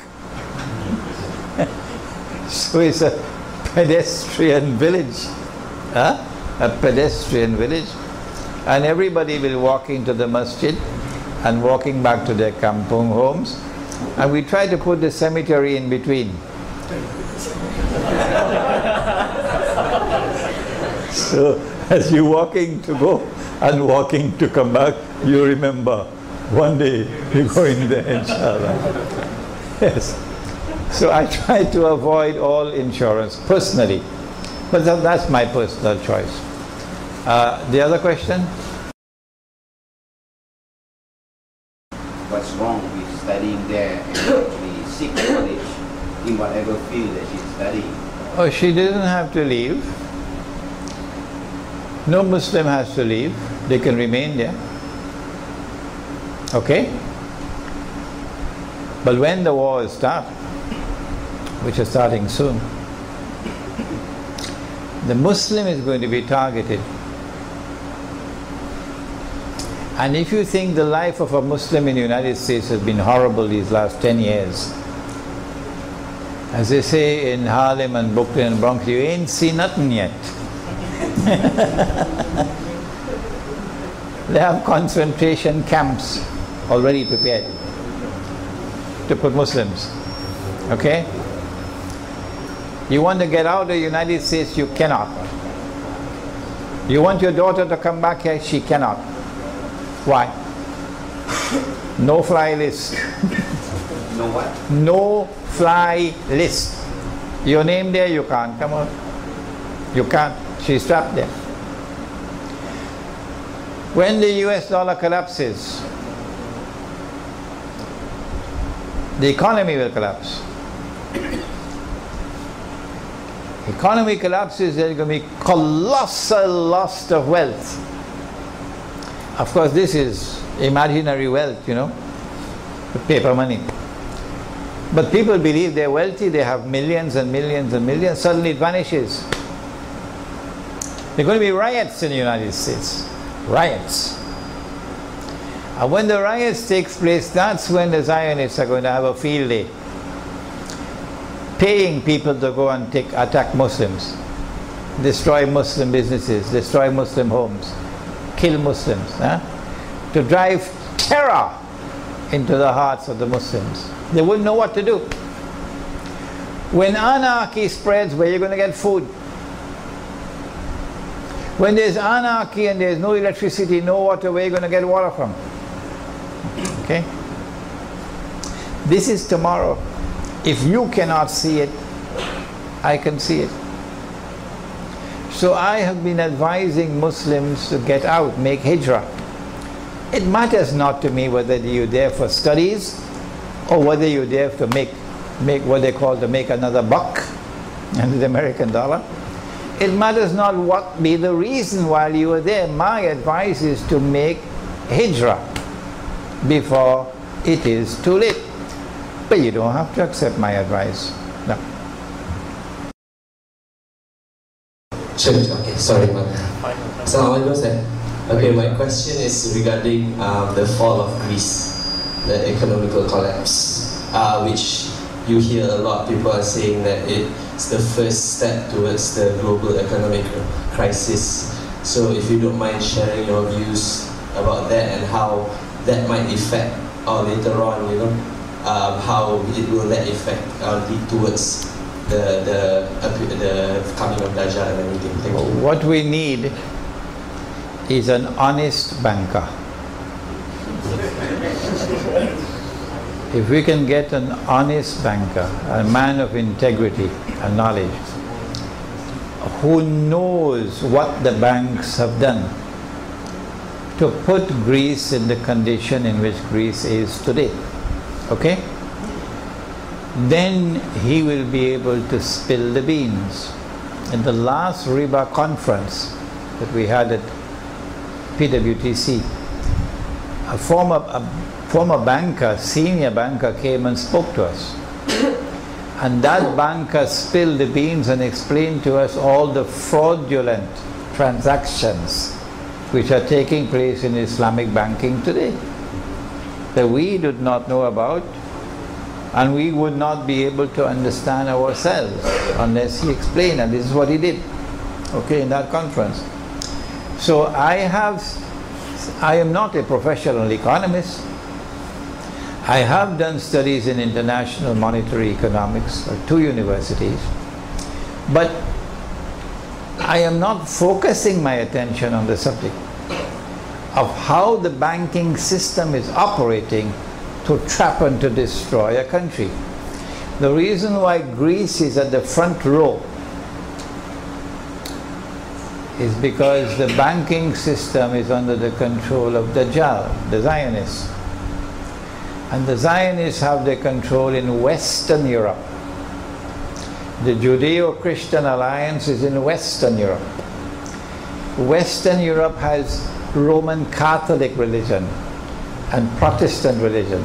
So it's a pedestrian village. Huh? A pedestrian village. And everybody will walk into the masjid and walking back to their kampung homes. And we try to put the cemetery in between. So as you're walking to go and walking to come back, you remember one day you're going there, inshallah. Yes. So I try to avoid all insurance personally, but that's my personal choice. The other question? What's wrong with studying there and actually seek knowledge in whatever field that she's studying? Oh, she doesn't have to leave. No Muslim has to leave. They can remain there. Okay? But when the war starts, which is starting soon, the Muslim is going to be targeted. And if you think the life of a Muslim in the United States has been horrible these last 10 years, as they say in Harlem and Brooklyn and Bronx, you ain't seen nothing yet. They have concentration camps already prepared to put Muslims. Okay? You want to get out of the United States, you cannot. You want your daughter to come back here, she cannot. Why? No fly list. No what? No fly list. Your name there, you can't come out. You can't. She's trapped there. When the US dollar collapses, the economy will collapse. Economy collapses, there's going to be colossal loss of wealth. Of course, this is imaginary wealth, you know, paper money. But people believe they're wealthy, they have millions and millions and millions, suddenly it vanishes. There are going to be riots in the United States. Riots. And when the riots takes place, that's when the Zionists are going to have a field day. Paying people to go and attack Muslims, destroy Muslim businesses, destroy Muslim homes, kill Muslims, to drive terror into the hearts of the Muslims. They wouldn't know what to do. When anarchy spreads, where are you going to get food? When there's anarchy and there's no electricity, no water, where are you going to get water from? Okay? This is tomorrow. If you cannot see it, I can see it. So I have been advising Muslims to get out, make hijrah. It matters not to me whether you're there for studies or whether you're there to make what they call to make another buck under the American dollar. It matters not what be the reason while you are there. My advice is to make hijrah before it is too late. But you don't have to accept my advice. No. Okay, sorry, man. Assalamualaikum, sir. Okay, my question is regarding the fall of Greece, the economical collapse, which you hear a lot. People are saying that it's the first step towards the global economic crisis. So if you don't mind sharing your views about that and how that might affect, or later on, you know, how it will that affect lead towards the coming of Dajjal and everything. Thank you. What we need is an honest banker. If we can get an honest banker, a man of integrity and knowledge, who knows what the banks have done to put Greece in the condition in which Greece is today, okay? Then he will be able to spill the beans. In the last RIBA conference that we had at PWTC, a former banker, senior banker, came and spoke to us. And that banker spilled the beans and explained to us all the fraudulent transactions which are taking place in Islamic banking today, that we did not know about, and we would not be able to understand ourselves unless he explained, and this is what he did, okay, in that conference. So I am not a professional economist. I have done studies in international monetary economics at 2 universities, but I am not focusing my attention on the subject of how the banking system is operating to trap and to destroy a country. The reason why Greece is at the front row is because the banking system is under the control of Dajjal, the Zionists. And the Zionists have their control in Western Europe. The Judeo-Christian alliance is in Western Europe. Western Europe has Roman Catholic religion and Protestant religion.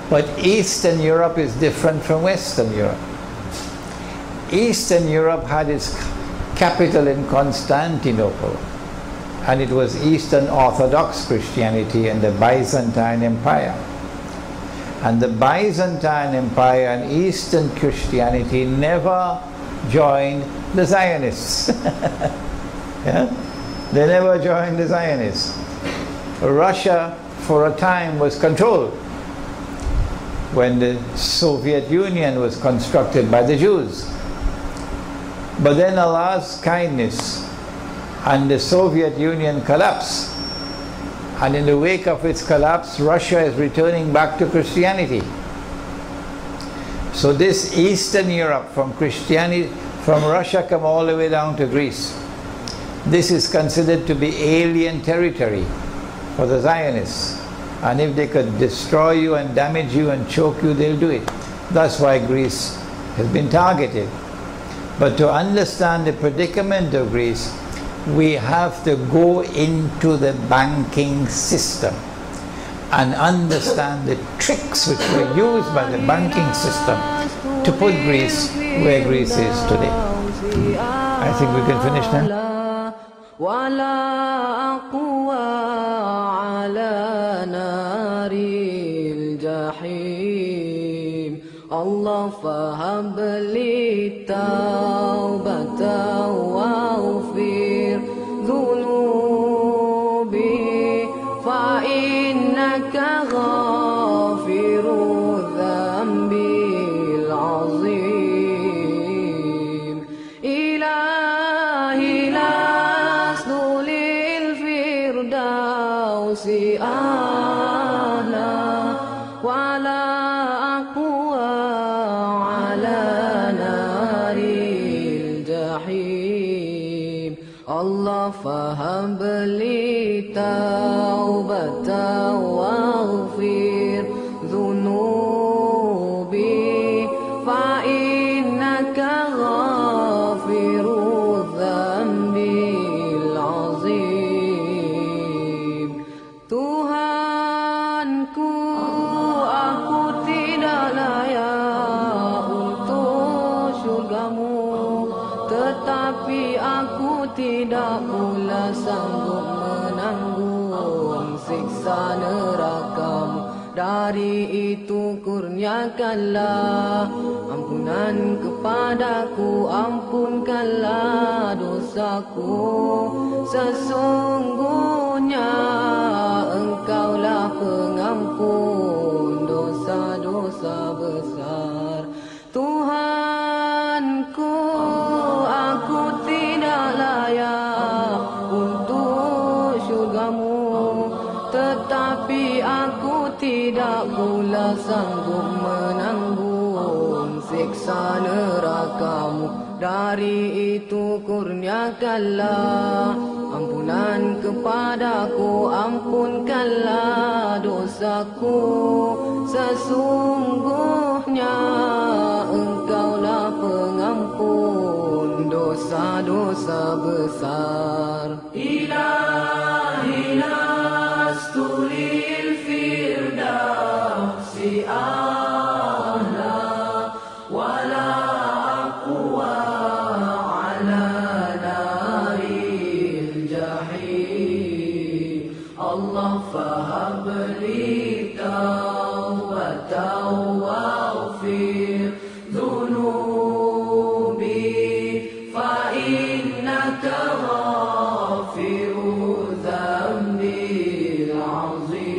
But Eastern Europe is different from Western Europe. Eastern Europe had its capital in Constantinople, and it was Eastern Orthodox Christianity and the Byzantine Empire. And the Byzantine Empire and Eastern Christianity never joined the Zionists. Yeah? They never joined the Zionists. Russia, for a time, was controlled when the Soviet Union was constructed by the Jews. But then Allah's kindness, and the Soviet Union collapsed. And in the wake of its collapse, Russia is returning back to Christianity. So this Eastern Europe, from Christianity, from Russia come all the way down to Greece. This is considered to be alien territory for the Zionists. And if they could destroy you and damage you and choke you, they'll do it. That's why Greece has been targeted. But to understand the predicament of Greece, we have to go into the banking system and understand the tricks which were used by the banking system to put Greece where Greece is today. I think we can finish now. الله فهب لي توبة واغفر ذنوبي فإنك غافر الذنب العظيم إلهي لست للفردوس أهلا ولا الله فهب لي توبة واغفر ذنوبي فإنك غافر الذنب العظيم Tuhanku aku tidak layak untuk syurgamu tetapi aku tidak pula sanggup menanggung siksa nerakamu. Dari itu kurniakanlah ampunan kepadaku, ampunkanlah dosaku. Sesungguhnya Engkaulah pengampun dosa-dosa besar. Tuhanku, aku tidak layak untuk tidak pula sanggup menanggung siksa nerakamu. Dari itu kurniakanlah ampunan kepadaku, ampunkanlah dosaku. Sesungguhnya Engkaulah pengampun dosa-dosa besar. Ilahi lastulil firdausi ahla wala aqwa ala naril jahim. Allah fahabli tawbatan waghfir dhunubi fa innaka ghafiru dhanbil azim.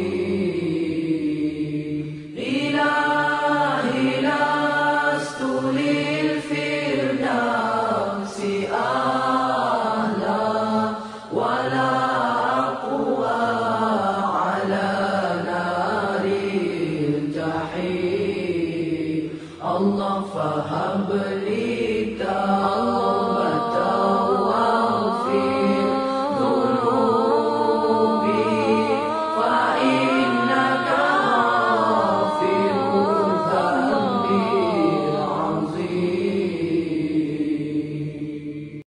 Ilahi lastu lil firdausi ahla wala aqwa ala naril jahim. Allah fahabli